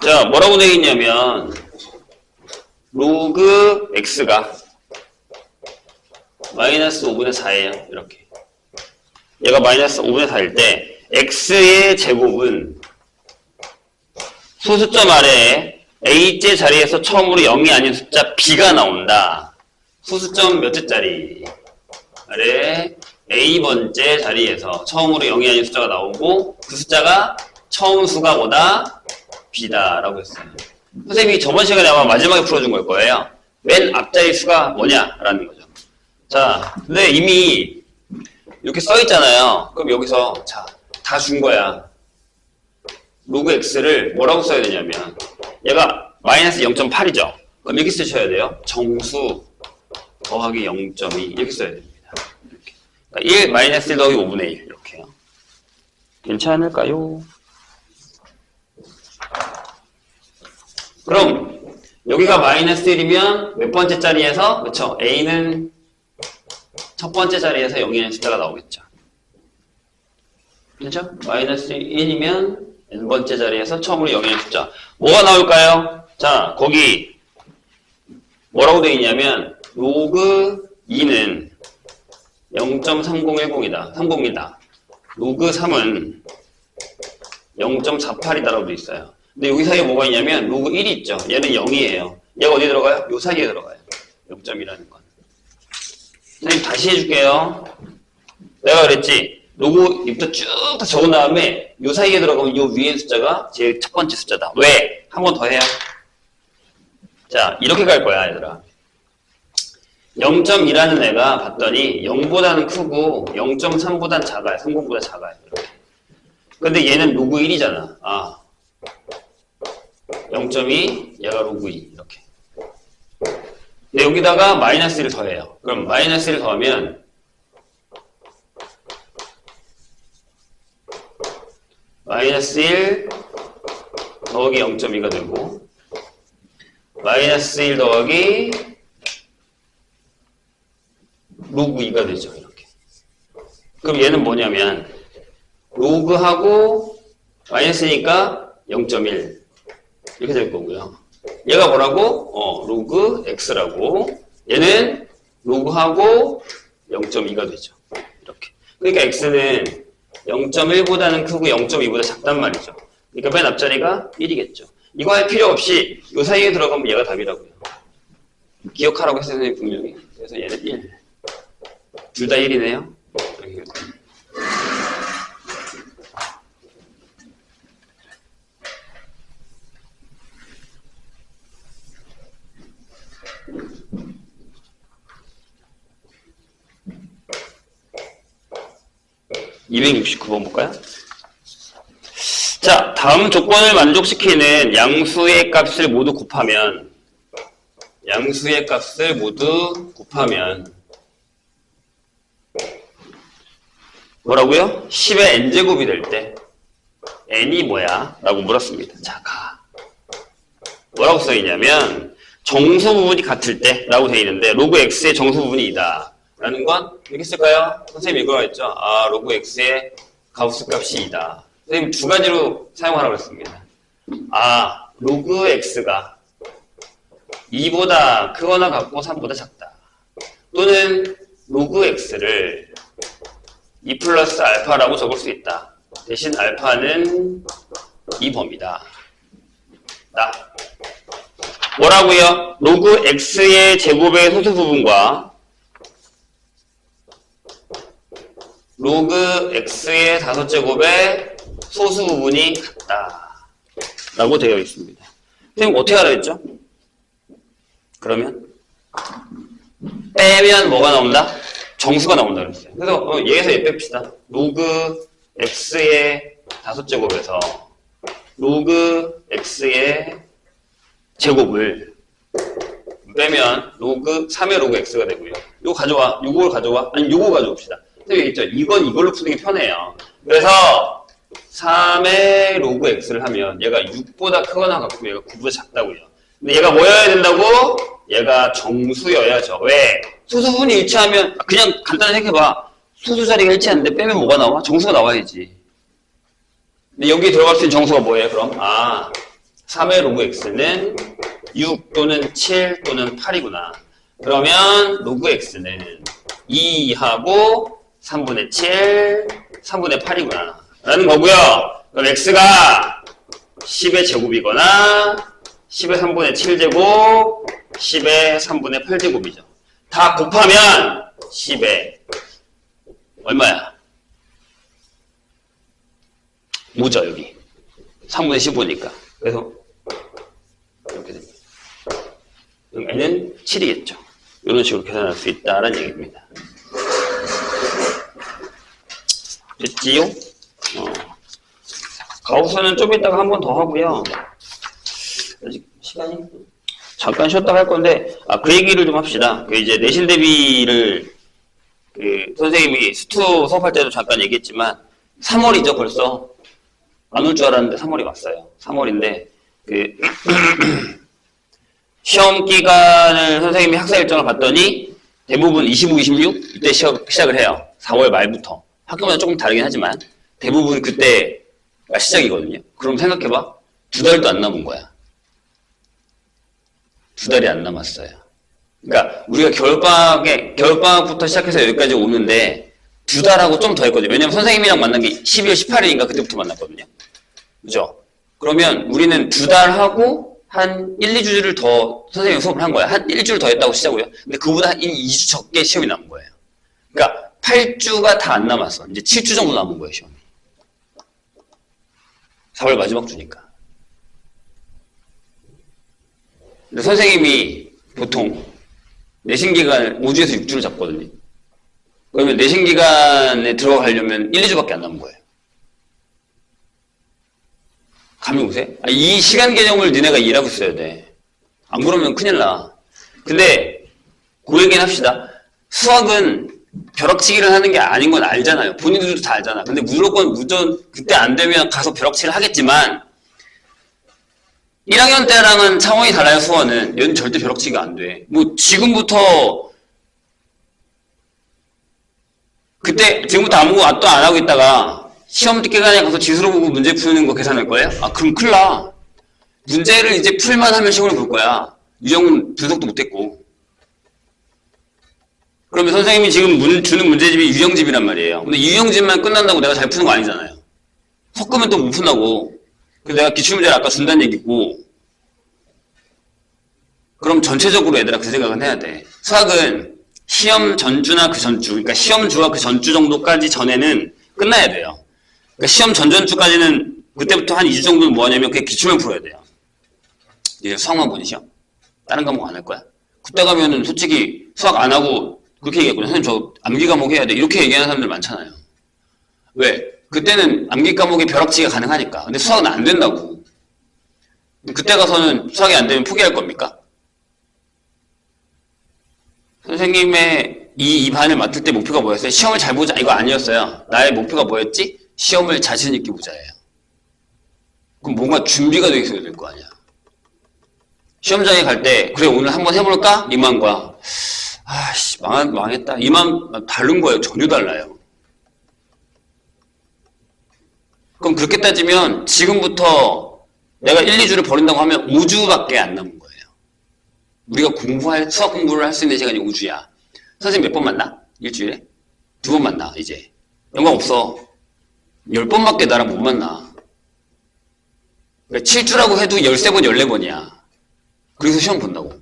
자, 뭐라고 되어 있냐면 로그 x가 마이너스 5분의 4예요. 이렇게. 얘가 마이너스 5분의 4일 때 x의 제곱은 소수점 아래에 a째 자리에서 처음으로 0이 아닌 숫자 b가 나온다. 소수점 몇째 자리 아래에 a번째 자리에서 처음으로 0이 아닌 숫자가 나오고 그 숫자가 처음 수가 뭐다? b다 라고 했어요. 선생님이 저번 시간에 아마 마지막에 풀어준 걸 거예요. 맨 앞자리 수가 뭐냐? 라는 거죠. 자, 근데 이미 이렇게 써 있잖아요. 그럼 여기서 자, 다 준 거야. 로그 x를 뭐라고 써야 되냐면 얘가 마이너스 0.8이죠. 그럼 이렇게 쓰셔야 돼요. 정수 더하기 0.2 이렇게 써야 됩니다. 이렇게. 그러니까 1 마이너스 1 더하기 5분의 1 이렇게요. 괜찮을까요? 그럼 여기가 마이너스 1이면 몇 번째 자리에서 그렇죠? a는 첫 번째 자리에서 0이라는 숫자가 나오겠죠. 그렇죠? 마이너스 1이면 n번째 자리에서 처음으로 0이라는 숫자. 뭐가 나올까요? 자, 거기 뭐라고 되어 있냐면 로그 2는 0.3010이다. 30이다. 로그 3은 0.48이다라고 되어 있어요. 근데 여기 사이에 뭐가 있냐면 로그 1이 있죠. 얘는 0이에요. 얘가 어디 들어가요? 요 사이에 들어가요. 0.이라는 건. 선생님 다시 해줄게요. 내가 그랬지. 로그 부터 쭉 다 적은 다음에 요 사이에 들어가면 요 위에 숫자가 제일 첫 번째 숫자다. 왜? 한 번 더 해요. 자, 이렇게 갈 거야, 얘들아. 0.2라는 애가 봤더니 0보다는 크고 0.3보다는 작아요. 30보다 작아요. 이렇게. 근데 얘는 로그 1이잖아. 아. 0.2, 얘가 로그 2. 이렇게. 근데 여기다가 마이너스 1을 더해요. 그럼 마이너스 1을 더하면 마이너스 1 더하기 0.2가 되고 마이너스 1 더하기 로그 2가 되죠. 이렇게. 그럼 얘는 뭐냐면 로그하고 마이너스니까 0.1 이렇게 될 거고요. 얘가 뭐라고? 로그 x라고. 얘는 로그하고 0.2가 되죠. 이렇게. 그러니까 x는 0.1보다는 크고 0.2보다 작단 말이죠. 그러니까 맨 앞자리가 1이겠죠. 이거 할 필요 없이 이 사이에 들어가면 얘가 답이라고요. 기억하라고 했어요, 선생님 분명히. 그래서 얘는 1. 둘 다 1이네요. 269번 볼까요? 자, 다음 조건을 만족시키는 양수의 값을 모두 곱하면 뭐라고요? 10의 n제곱이 될 때 n이 뭐야? 라고 물었습니다. 자, 뭐라고 써있냐면 정수 부분이 같을 때 라고 되어 있는데 로그 x의 정수 부분이 이다 라는 건 이렇게 쓸까요? 선생님이 이거 했죠? 아, 로그 x의 가우스 값이 이다. 선생님 두 가지로 사용하라고 했습니다. 아, 로그 x가 2보다 크거나 같고 3보다 작다. 또는 로그 x를 2 플러스 알파라고 적을 수 있다. 대신 알파는 이 범위다. 뭐라고요? 로그 x의 제곱의 소수 부분과 로그 x의 5제곱의 소수 부분이 같다. 라고 되어 있습니다. 선생님 어떻게 하라 했죠? 그러면 빼면 뭐가 나온다? 정수가 나온다 그랬어요. 그래서 얘에서 얘 뺍시다. 로그 x의 5제곱에서 로그 x의 제곱을 빼면 로그 3의 로그 x가 되고요. 요거 가져와. 요걸 가져와. 아니 요거 가져옵시다. 선생님 있죠? 이건 이걸로 푸는 게 편해요. 그래서 3의 로그 x를 하면 얘가 6보다 크거나 같고 얘가 9보다 작다고요. 근데 얘가 뭐여야 된다고? 얘가 정수여야죠. 왜? 소수 부분이 일치하면 그냥 간단히 생각해봐. 소수 자리가 일치하는데 빼면 뭐가 나와? 정수가 나와야지. 근데 여기 들어갈 수 있는 정수가 뭐예요? 그럼 3의 로그 x는 6 또는 7 또는 8이구나. 그러면 로그 x는 2하고 3분의 7, 3분의 8이구나. 라는 거고요. 그럼 x가 10의 제곱이거나 10의 3분의 7제곱, 10의 3분의 8제곱이죠. 다 곱하면 10의 얼마야? 5죠, 여기. 3분의 15니까. 그래서 이렇게 됩니다. 그럼 n은 7이겠죠. 이런 식으로 계산할 수 있다는 얘기입니다. 됐지요? 가우스는 좀 이따가 한 번 더 하고요. 아직 시간이 잠깐 쉬었다가 할 건데, 그 얘기를 좀 합시다. 이제 내신 대비를 선생님이 스투 수업할 때도 잠깐 얘기했지만 3월이죠 벌써. 안 올 줄 알았는데 3월이 왔어요. 3월인데 시험 기간을 선생님이 학사 일정을 봤더니 대부분 25, 26 이때 시작을 해요. 4월 말부터. 학교마다 조금 다르긴 하지만 대부분 그때가 시작이거든요. 그럼 생각해봐. 2달도 안 남은 거야. 2달이 안 남았어요. 그러니까 우리가 겨울방학부터 시작해서 여기까지 오는데 2달하고 좀 더 했거든요. 왜냐면 선생님이랑 만난 게 12월 18일인가 그때부터 만났거든요. 그죠? 그러면 우리는 2달 하고 한 1, 2주를 더 선생님이 수업을 한 거야. 한 1주를 더 했다고 치자고요. 근데 그보다 한 2주 적게 시험이 남은 거예요. 그러니까 8주가 다 안 남았어. 이제 7주 정도 남은 거예요, 시험이. 4월 마지막 주니까. 근데 선생님이 보통 내신기간 5주에서 6주를 잡거든요. 그러면 내신기간에 들어가려면 1, 2주밖에 안 남은 거예요. 감이 오세요? 이 시간 개념을 니네가 이해하고 있어야 돼. 안 그러면 큰일 나. 근데 그 얘기는 합시다. 수학은 벼락치기를 하는 게 아닌 건 알잖아요. 본인들도 다 알잖아. 근데 무조건 그때 안 되면 가서 벼락치기를 하겠지만 1학년 때랑은 차원이 달라요. 수학은. 얘는 절대 벼락치기가 안 돼. 뭐 지금부터 아무것도 안 하고 있다가 시험 기간에 가서 지수로 보고 문제 푸는 거 계산할 거예요? 그럼 큰일 나. 문제를 이제 풀만 하면 시험을 볼 거야. 유형 분석도 못했고. 그러면 선생님이 지금 주는 문제집이 유형집이란 말이에요. 근데 유형집만 끝난다고 내가 잘 푸는 거 아니잖아요. 섞으면 또 못 푼다고. 그래서 내가 기출문제를 아까 준다는 얘기고. 그럼 전체적으로 얘들아 그 생각은 해야 돼. 수학은 시험 전주나 그 전주, 그러니까 시험주와 그 전주 정도까지 전에는 끝나야 돼요. 그러니까 시험 전주까지는 그때부터 한 2주 정도는 뭐 하냐면 그냥 기출만 풀어야 돼요. 이제 수학만 보니 시험. 다른 과목 안 할 거야? 그때 가면은 솔직히 수학 안 하고 그렇게 얘기했거든요. 선생님 저 암기 과목 해야 돼. 이렇게 얘기하는 사람들 많잖아요. 왜? 그때는 암기 과목에 벼락치기가 가능하니까. 근데 수학은 안 된다고. 그때 가서는 수학이 안 되면 포기할 겁니까? 선생님의 이 반을 맡을 때 목표가 뭐였어요? 시험을 잘 보자. 이거 아니었어요. 나의 목표가 뭐였지? 시험을 자신 있게 보자예요. 그럼 뭔가 준비가 돼 있어야 될 거 아니야. 시험장에 갈 때 그래 오늘 한번 해볼까? 이 마음과 망했다. 이 마음 다른 거예요. 전혀 달라요. 그럼 그렇게 따지면 지금부터 내가 1, 2주를 버린다고 하면 5주밖에 안 남은 거예요. 우리가 수학 공부를 할 수 있는 시간이 5주야. 선생님 몇 번 만나? 일주일에? 2번 만나, 이제. 영광 없어. 10번밖에 나랑 못 만나. 그러니까 7주라고 해도 13번, 14번이야. 그래서 시험 본다고.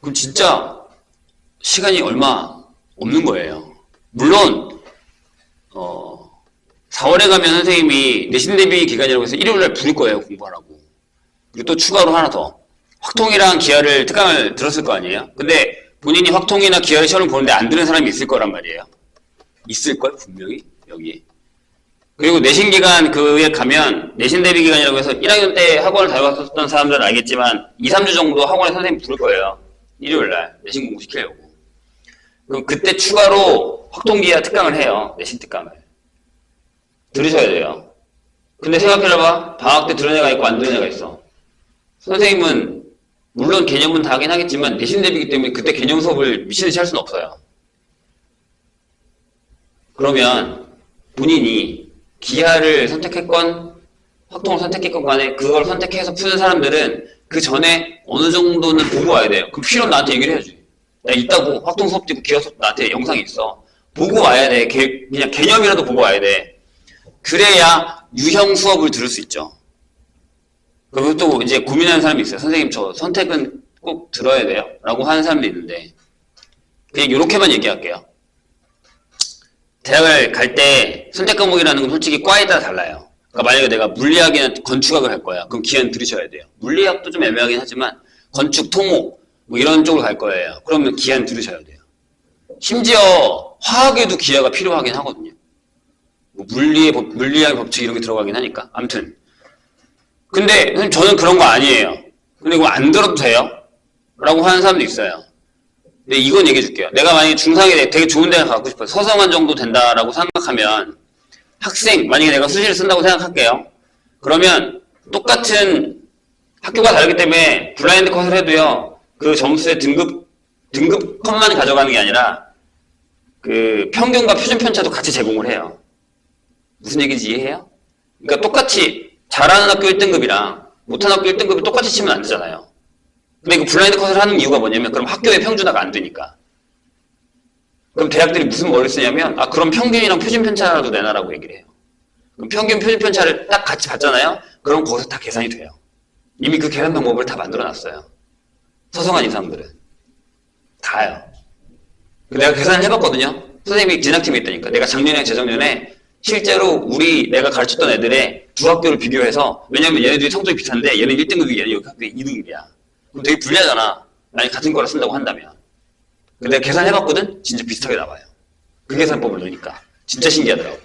그럼 진짜 시간이 얼마 없는 거예요. 물론 4월에 가면 선생님이 내신 대비 기간이라고 해서 일요일날 부를 거예요. 공부하라고. 그리고 또 추가로 하나 더. 확통이랑 기하를 특강을 들었을 거 아니에요? 근데 본인이 확통이나 기하를 시험을 보는데 안 들은 사람이 있을 거란 말이에요. 있을걸? 분명히? 여기에. 그리고 내신 기간 그에 가면 내신 대비 기간이라고 해서 1학년 때 학원을 다녔었던 사람들은 알겠지만 2, 3주 정도 학원에 선생님 부를 거예요. 일요일날 내신 공부 시키려고. 그럼 그때 추가로 확통기하 특강을 해요. 내신 특강을. 들으셔야 돼요. 근데 생각해봐. 방학 때 들은 애가 있고 안 들은 애가 있어. 선생님은 물론 개념은 다 하긴 하겠지만 내신 대비기 때문에 그때 개념 수업을 미친듯이 할 수는 없어요. 그러면 본인이 기하를 선택했건 확통을 선택했건 간에 그걸 선택해서 푸는 사람들은 그 전에 어느 정도는 보고 와야 돼요. 그럼 필요하면 나한테 얘기를 해야지. 나 있다고 확통 수업도 있고 기하 수업도 나한테 영상이 있어. 보고 와야 돼. 그냥 개념이라도 보고 와야 돼. 그래야 유형 수업을 들을 수 있죠. 그리고 또 이제 고민하는 사람이 있어요. 선생님 저 선택은 꼭 들어야 돼요? 라고 하는 사람도 있는데 그냥 이렇게만 얘기할게요. 대학을 갈 때 선택 과목이라는 건 솔직히 과에 따라 달라요. 그러니까 만약에 내가 물리학이나 건축학을 할 거야. 그럼 기하는 들으셔야 돼요. 물리학도 좀 애매하긴 하지만 건축, 토목 뭐 이런 쪽으로 갈 거예요. 그러면 기하는 들으셔야 돼요. 심지어 화학에도 기하가 필요하긴 하거든요. 뭐 물리학의 법칙 이런 게 들어가긴 하니까. 아무튼 근데 선생님 저는 그런 거 아니에요. 근데 이거 안 들어도 돼요? 라고 하는 사람도 있어요. 근데 이건 얘기해 줄게요. 내가 만약에 중상에 되게 좋은 대학 가고 싶어요. 서성한 정도 된다라고 생각하면 학생, 만약에 내가 수시를 쓴다고 생각할게요. 그러면 똑같은 학교가 다르기 때문에 블라인드 컷을 해도요. 그 점수의 등급 컷만 가져가는 게 아니라 그 평균과 표준 편차도 같이 제공을 해요. 무슨 얘기인지 이해해요? 그러니까 똑같이 잘하는 학교 1등급이랑 못하는 학교 1등급이 똑같이 치면 안 되잖아요. 근데 그 블라인드 컷을 하는 이유가 뭐냐면 그럼 학교의 평준화가 안 되니까. 그럼 대학들이 무슨 머리를 쓰냐면 그럼 평균이랑 표준 편차라도 내놔라고 얘기를 해요. 그럼 평균 표준 편차를 딱 같이 봤잖아요. 그럼 거기서 다 계산이 돼요. 이미 그 계산 방법을 다 만들어 놨어요. 서성한 이상들은 다요. 내가 계산을 해봤거든요. 선생님이 진학팀에 있다니까. 내가 작년에 재작년에 실제로 내가 가르쳤던 애들의 두 학교를 비교해서, 왜냐면 얘네들이 성적이 비슷한데 얘는 1등급이 얘는 여기 학교에 2등급이야. 그럼 되게 불리하잖아. 만약 같은 거를 쓴다고 한다면. 내가 계산해봤거든? 진짜 비슷하게 나와요. 그 계산법을 넣으니까. 진짜 신기하더라고.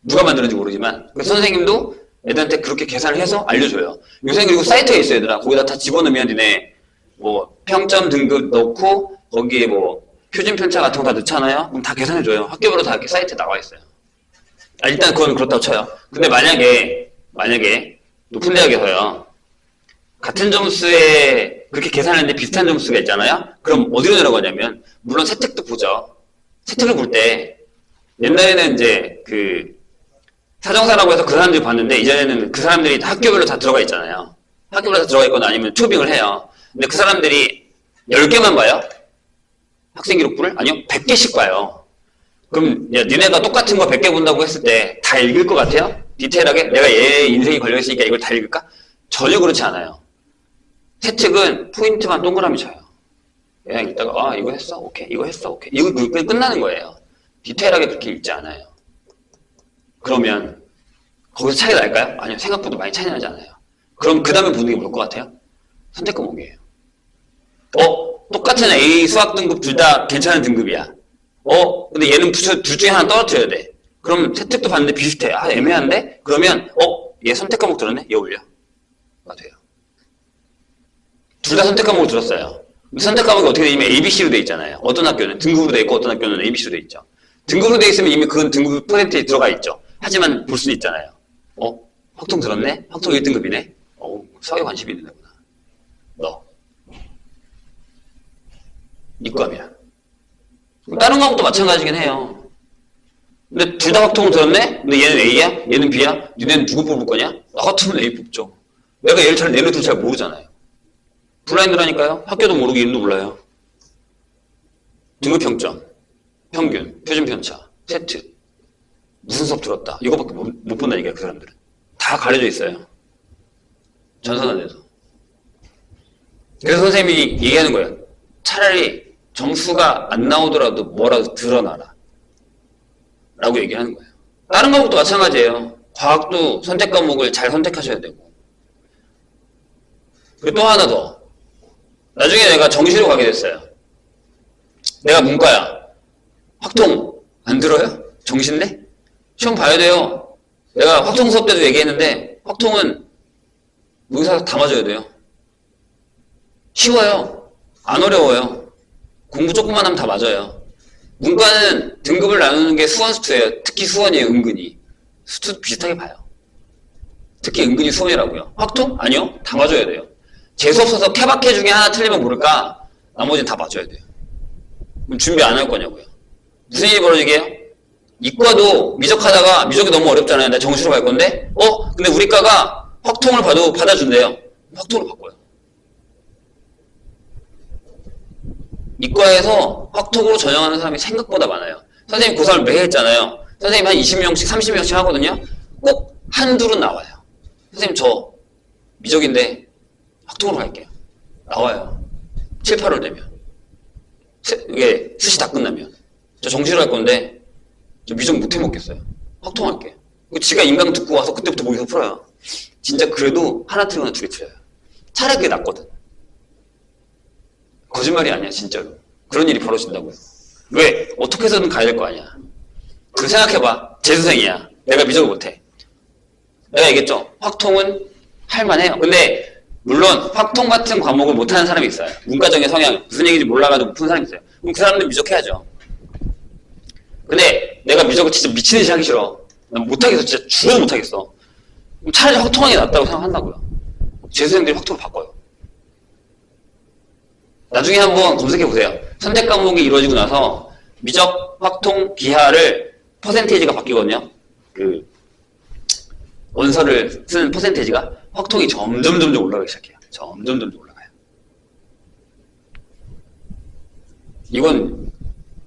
누가 만들었는지 모르지만. 그래서 선생님도 애들한테 그렇게 계산을 해서 알려줘요. 요새 그리고 사이트가 있어, 얘들아. 거기다 다 집어넣으면 니네 뭐 평점 등급 넣고 거기에 뭐 표준 편차 같은 거 다 넣잖아요. 그럼 다 계산해줘요. 학교별로 다 이렇게 사이트에 나와 있어요. 일단 그건 그렇다고 쳐요. 근데 만약에 높은 대학에서요, 같은 점수에 그렇게 계산했는데 비슷한 점수가 있잖아요. 그럼 어디로 내려가냐면, 물론 세특도 보죠. 세특을 볼 때 옛날에는 이제 그 사정사라고 해서 그 사람들이 봤는데, 이전에는 그 사람들이 학교별로 다 들어가 있잖아요. 학교별로 다 들어가 있거나 아니면 투빙을 해요. 근데 그 사람들이 10개만 봐요? 학생 기록부를? 아니요, 100개씩 봐요. 그럼 야, 니네가 똑같은 거 100개 본다고 했을 때 다 읽을 것 같아요? 디테일하게? 내가 얘 인생이 걸려있으니까 이걸 다 읽을까? 전혀 그렇지 않아요. 세특은 포인트만 동그라미 쳐요. 그냥 읽다가 이거 했어? 오케이. 이거 했어? 오케이. 이거 끝나는 거예요. 디테일하게 그렇게 읽지 않아요. 그러면 거기서 차이가 날까요? 아니요. 생각보다 많이 차이 나지 않아요. 그럼 그 다음에 보는 게 뭘 것 같아요? 선택 과목이에요. 똑같은 A 수학 등급 둘 다 괜찮은 등급이야. 근데 얘는 둘 중에 하나 떨어뜨려야 돼. 그럼 세특도 봤는데 비슷해. 애매한데? 그러면 얘 선택 과목 들었네? 얘 올려. 가 돼요. 둘 다 선택 과목을 들었어요. 선택 과목이 어떻게 되냐면 ABC로 돼 있잖아요. 어떤 학교는 등급으로 돼 있고 어떤 학교는 ABC로 돼 있죠. 등급으로 돼 있으면 이미 그건 등급 퍼센테이지 들어가 있죠. 하지만 볼 수는 있잖아요. 확통 들었네? 확통 1등급이네? 수학에 관심이 있는 애구나. 너. 이과면. 다른 과목도 마찬가지긴 해요. 근데 둘 다 확통을 들었네? 근데 얘는 A야? 얘는 B야? 니네는 누구 뽑을 거냐? 나 같으면 A 뽑죠. 내가 얘네들 잘 모르잖아요. 블라인드라니까요. 학교도 모르고 이름도 몰라요. 등급 평점, 평균, 표준 편차, 세트, 무슨 수업 들었다. 이거밖에 못 본다니까요. 그 사람들은. 다 가려져 있어요. 전산화돼서. 그래서 선생님이 얘기하는 거예요. 차라리 점수가 안 나오더라도 뭐라도 드러나라. 라고 얘기하는 거예요. 다른 과목도 마찬가지예요. 과학도 선택 과목을 잘 선택하셔야 되고. 그리고 또 하나 더. 나중에 내가 정시로 가게 됐어요. 내가 문과야. 확통 안 들어요? 정시인데? 시험 봐야 돼요. 내가 확통 수업 때도 얘기했는데 확통은 의사 다 맞아야 돼요. 쉬워요. 안 어려워요. 공부 조금만 하면 다 맞아요. 문과는 등급을 나누는 게 수원, 수투예요. 특히 수원이에요. 은근히. 수투도 비슷하게 봐요. 특히 은근히 수원이라고요. 확통? 아니요. 다 맞아야 돼요. 재수없 어서 케바케 중에 하나 틀리면 모를까? 나머지는 다 맞아야 돼요. 그럼 준비 안 할 거냐고요. 무슨 일이 벌어지게요? 이과도 미적하다가 미적이 너무 어렵잖아요. 나 정시로 갈 건데 근데 우리 과가 확통을 봐도 받아준대요. 확통으로 바꿔요. 이과에서 확통으로 전형하는 사람이 생각보다 많아요. 선생님 고3을 매해 했잖아요. 선생님 한 20명씩 30명씩 하거든요. 꼭 한둘은 나와요. 선생님 저 미적인데 확통으로 갈게요. 나와요. 7, 8월 되면. 이게 수시 다 끝나면. 저 정시로 할 건데 저 미적 못해 먹겠어요. 확통할게. 지가 인강 듣고 와서 그때부터 모의고사 풀어요. 진짜 그래도 하나 틀리거나 두 개 틀려요. 차라리 그게 낫거든. 거짓말이 아니야 진짜로. 그런 일이 벌어진다고요. 왜? 어떻게 해서든 가야 될 거 아니야. 그 생각해봐. 재수생이야. 내가 미적을 못해. 내가 얘기했죠. 확통은 할만해요. 근데 물론 확통 같은 과목을 못하는 사람이 있어요. 문과적인 성향 무슨 얘기인지 몰라가지고 못 푸는 사람이 있어요. 그럼 그 사람들은 미적해야죠. 근데 내가 미적을 진짜 미친 듯이 하기 싫어. 난 못하겠어. 진짜 죽어도 못하겠어. 그럼 차라리 확통하는 게 낫다고 생각한다고요. 재수생들이 확통을 바꿔요. 나중에 한번 검색해보세요. 선택 과목이 이루어지고 나서 미적, 확통, 기하를 퍼센테이지가 바뀌거든요. 그 원서를 쓰는 퍼센테이지가 확통이 점점 올라가기 시작해요. 점점 올라가요. 이건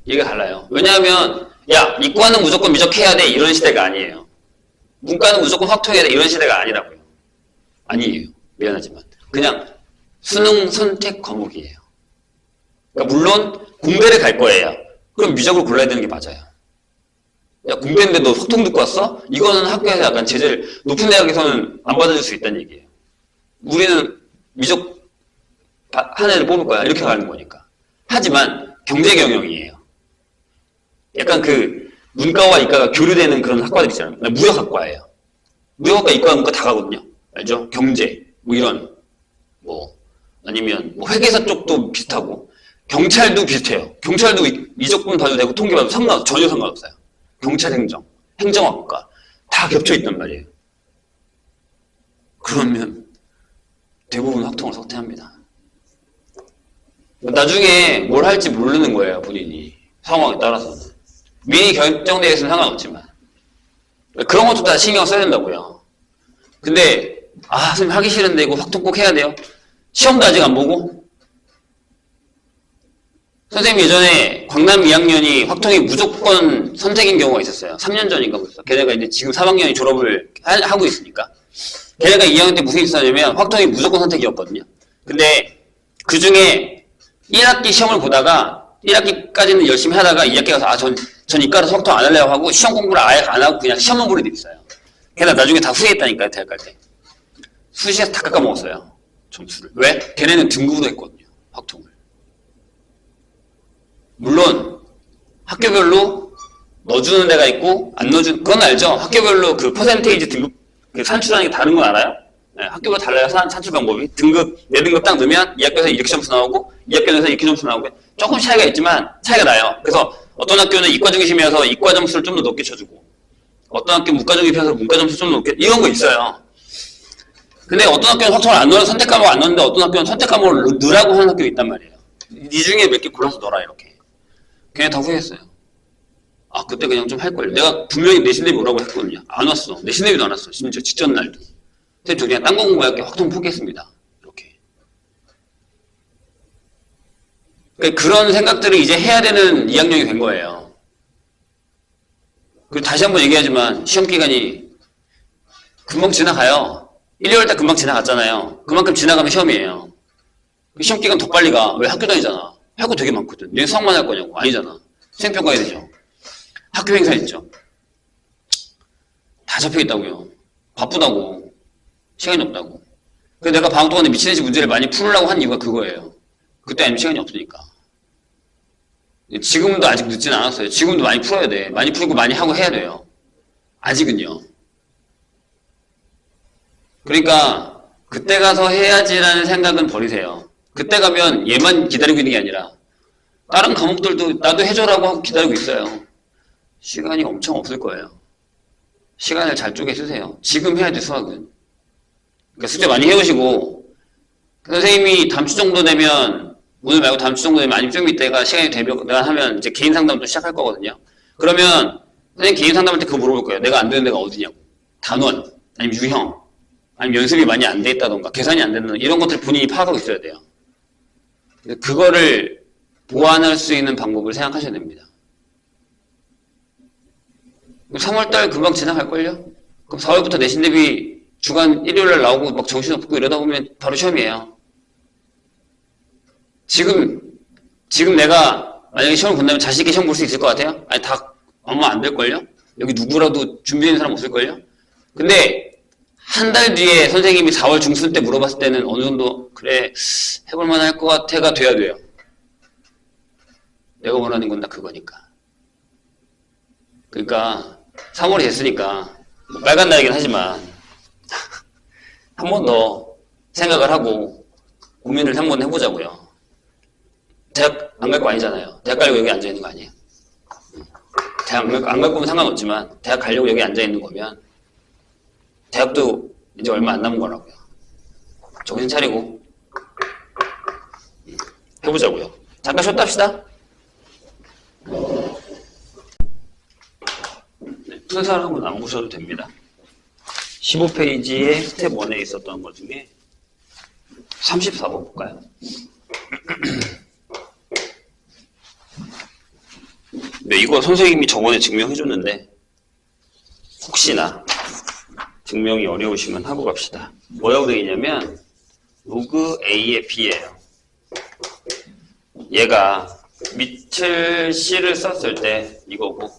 얘기가 달라요. 왜냐하면 이과는 무조건 미적해야 돼 이런 시대가 아니에요. 문과는 무조건 확통해야 돼 이런 시대가 아니라고요. 아니에요. 미안하지만 그냥 수능 선택 과목이에요. 그러니까 물론 공대를 갈 거예요. 그럼 미적으로 골라야 되는 게 맞아요. 야, 공대인데 너 확통 듣고 왔어? 이거는 학교에서 약간 제재를, 높은 대학에서는 안 받아줄 수 있다는 얘기예요. 우리는 미적 한 애를 뽑을 거야. 이렇게 가는 거니까. 하지만 경제 경영이에요. 약간 그 문과와 이과가 교류되는 그런 학과들 있잖아요. 무역학과예요. 무역학과, 이과, 문과 다 가거든요. 알죠? 경제, 뭐 이런, 뭐 아니면 뭐 회계사 쪽도 비슷하고 경찰도 비슷해요. 경찰도 이적분 봐도 되고 통계 봐도 전혀 상관없어요. 경찰 행정, 행정학과 다 겹쳐 있단 말이에요. 그러면 대부분 확통을 석퇴합니다. 나중에 뭘 할지 모르는 거예요, 본인이. 상황에 따라서는. 미리 결정되어 있으면 상관없지만. 그런 것도 다 신경 써야 된다고요. 근데, 선생님 하기 싫은데 이거 확통 꼭 해야 돼요? 시험도 아직 안 보고? 선생님 예전에 광남 2학년이 확통이 무조건 선택인 경우가 있었어요. 3년 전인가 그랬어. 걔네가 이제 지금 3학년이 졸업을 하고 있으니까. 걔네가 2학년 때 무슨 일이 있었냐면 확통이 무조건 선택이었거든요. 근데 그 중에 1학기 시험을 보다가 1학기까지는 열심히 하다가 2학기 가서 전 이과라서 확통 안 하려고 하고 시험 공부를 아예 안 하고 그냥 시험만 보는 애들이 있어요. 걔네가 나중에 다 후회했다니까요, 대학 갈 때. 수시에서 다 깎아먹었어요, 점수를. 왜? 걔네는 등급으로 했거든요, 확통을. 물론 학교별로 넣어주는 데가 있고 안 넣어주는, 그건 알죠? 학교별로 그 퍼센테이지 등급 산출하는 게 다른 건 알아요? 네, 학교가 달라요, 산출 방법이. 내 등급 딱 넣으면 이 학교에서 이렇게 점수 나오고 이 학교에서 이렇게 점수 나오고 조금 차이가 있지만 차이가 나요. 그래서 어떤 학교는 이과 중심이어서 이과 점수를 좀 더 높게 쳐주고 어떤 학교 문과 중심이어서 문과 점수 좀 높게, 이런 거 있어요. 근데 어떤 학교는 확통을 안 넣는, 선택 과목 안 넣는데 어떤 학교는 선택 과목을 넣으라고 하는 학교가 있단 말이에요. 이 중에 몇 개 골라서 넣어라, 이렇게. 걔네 다 후회했어요. 그때 그냥 좀 할걸. 내가 분명히 내신 대비 오라고 했거든요. 안 왔어. 내신 대비도 안 왔어. 심지어 직전 날도. 선생님, 저 그냥 딴 거 공부할게. 확통 포기했습니다. 이렇게. 그러니까 그런 생각들을 이제 해야 되는 2학년이 된 거예요. 그리고 다시 한번 얘기하지만 시험 기간이 금방 지나가요. 1, 2월 달 금방 지나갔잖아요. 그만큼 지나가면 시험이에요. 시험 기간 더 빨리 가. 왜? 학교 다니잖아. 할 거 되게 많거든. 내가 수학만 할 거냐고. 아니잖아. 수행평가 해야 되죠. 학교 행사 있죠. 다 잡혀 있다고요. 바쁘다고. 시간이 없다고. 그래서 내가 방학 동안에 미친듯이 문제를 많이 풀으려고 한 이유가 그거예요. 그때 아니면 시간이 없으니까. 지금도 아직 늦진 않았어요. 지금도 많이 풀어야 돼. 많이 풀고 많이 하고 해야 돼요. 아직은요. 그러니까 그때 가서 해야지라는 생각은 버리세요. 그때 가면 얘만 기다리고 있는 게 아니라 다른 과목들도 나도 해줘라고 하고 기다리고 있어요. 시간이 엄청 없을 거예요. 시간을 잘 쪼개 쓰세요. 지금 해야 돼, 수학은. 그러니까 숙제 많이 해오시고 선생님이 다음 주 정도 되면, 오늘 말고 다음 주 정도 되면, 아니면 좀 이따가 시간이 되면 하면 이제 개인 상담도 시작할 거거든요. 그러면 선생님 개인 상담할 때 그거 물어볼 거예요. 내가 안 되는 데가 어디냐고. 단원, 아니면 유형, 아니면 연습이 많이 안 돼 있다던가 계산이 안 되는, 이런 것들 본인이 파악하고 있어야 돼요. 그거를 보완할 수 있는 방법을 생각하셔야 됩니다. 3월달 금방 지나갈걸요? 그럼 4월부터 내신 대비 주간 일요일날 나오고 막 정신없고 이러다 보면 바로 시험이에요. 지금 내가 만약에 시험을 본다면 자신있게 시험 볼 수 있을 것 같아요? 아니, 다 아마 안 될걸요? 여기 누구라도 준비된 사람 없을걸요? 근데 한 달 뒤에 선생님이 4월 중순 때 물어봤을 때는 어느 정도 그래 해볼만 할 것 같아가 돼야 돼요. 내가 원하는 건 다 그거니까. 그러니까 3월이 됐으니까 뭐 빨간 날이긴 하지만 한 번 더 생각을 하고 고민을 한 번 해보자고요. 대학 안 갈 거 아니잖아요. 대학 가려고 여기 앉아있는 거 아니에요. 대학 안 갈 거면 상관없지만 대학 가려고 여기 앉아있는 거면 대학도 이제 얼마 안 남은 거라고요. 정신 차리고 해보자고요. 잠깐 쉬었다 합시다. 네, 순서를 한번 안 보셔도 됩니다. 15페이지에 스텝 1에 있었던 것 중에 34번 볼까요? 네, 이거 선생님이 저번에 증명해줬는데 혹시나 증명이 어려우시면 하고 갑시다. 뭐라고 되어 있냐면 로그 A의 B예요. 얘가 밑을 C를 썼을 때 이거고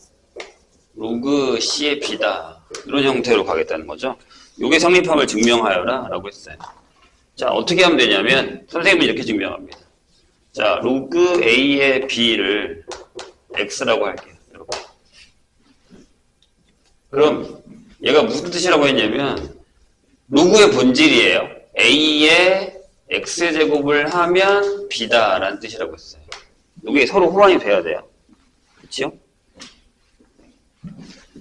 로그 C의 B다. 이런 형태로 가겠다는 거죠. 요게 성립함을 증명하여라 라고 했어요. 자, 어떻게 하면 되냐면 선생님은 이렇게 증명합니다. 자, 로그 A의 B를 X라고 할게요. 이렇게. 그럼 얘가 무슨 뜻이라고 했냐면 로그의 본질이에요. A의 X제곱을 하면 B다 라는 뜻이라고 했어요. 이게 서로 호환이 돼야 돼요. 그치요?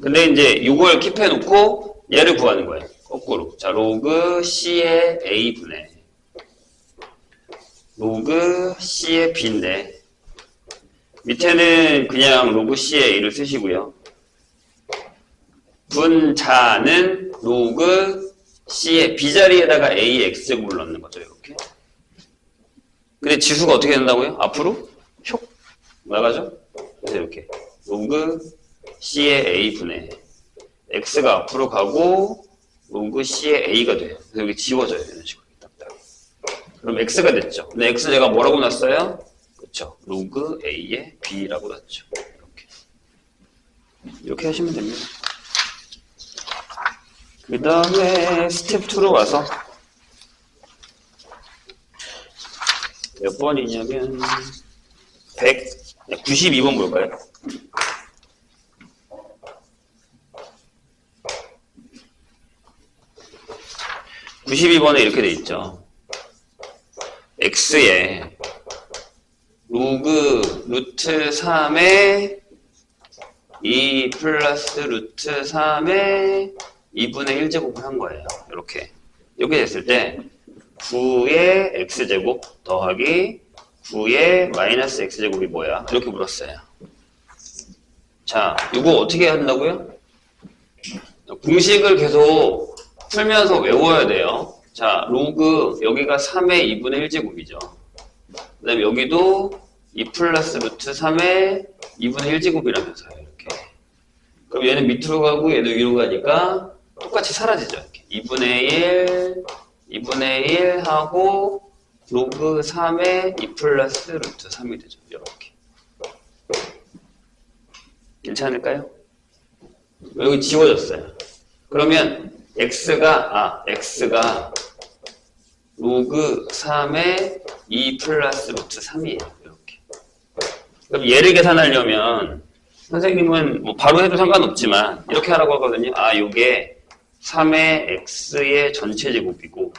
근데 이제 이걸 킵해놓고 얘를 구하는 거예요. 거꾸로. 자, 로그 C의 A분의 로그 C의 B인데 밑에는 그냥 로그 C의 A를 쓰시고요. 분자는 로그 C의 B 자리에다가 A의 X제곱을 넣는 거죠. 이렇게. 근데 지수가 어떻게 된다고요? 앞으로 슉 나가죠? 그래서 이렇게 로그 C의 A분의 X가 앞으로 가고 로그 C의 A가 돼요. 그래서 여기 지워져요. 이런 식으로. 딱딱. 그럼 X가 됐죠. 근데 X 내가 뭐라고 놨어요? 그렇죠. 로그 A의 B라고 놨죠. 이렇게 하시면 됩니다. 그 다음에 스텝 2로 와서 몇 번이냐면 92번 볼까요? (92번에) 이렇게 돼 있죠. x에 로그 루트 3에 2 플러스 루트 3에 2분의 1제곱을 한 거예요. 이렇게 됐을 때 9의 x제곱 더하기 9의 마이너스 x제곱이 뭐야? 이렇게 물었어요. 자, 이거 어떻게 한다고요? 공식을 계속 풀면서 외워야 돼요. 자, 로그 여기가 3의 2분의 1제곱이죠. 그 다음에 여기도 2 플러스 루트 3의 2분의 1제곱이라면서요. 이렇게. 그럼 얘는 밑으로 가고 얘도 위로 가니까 똑같이 사라지죠. 이렇게. 2분의 1 하고 로그 3의 2 플러스 루트 3이 되죠. 이렇게. 괜찮을까요? 여기 지워졌어요. 그러면 x가 로그 3의 2 플러스 루트 3이에요. 이렇게. 그럼 얘를 계산하려면 선생님은 뭐 바로 해도 상관없지만 이렇게 하라고 하거든요. 요게 3의 x의 전체 제곱이고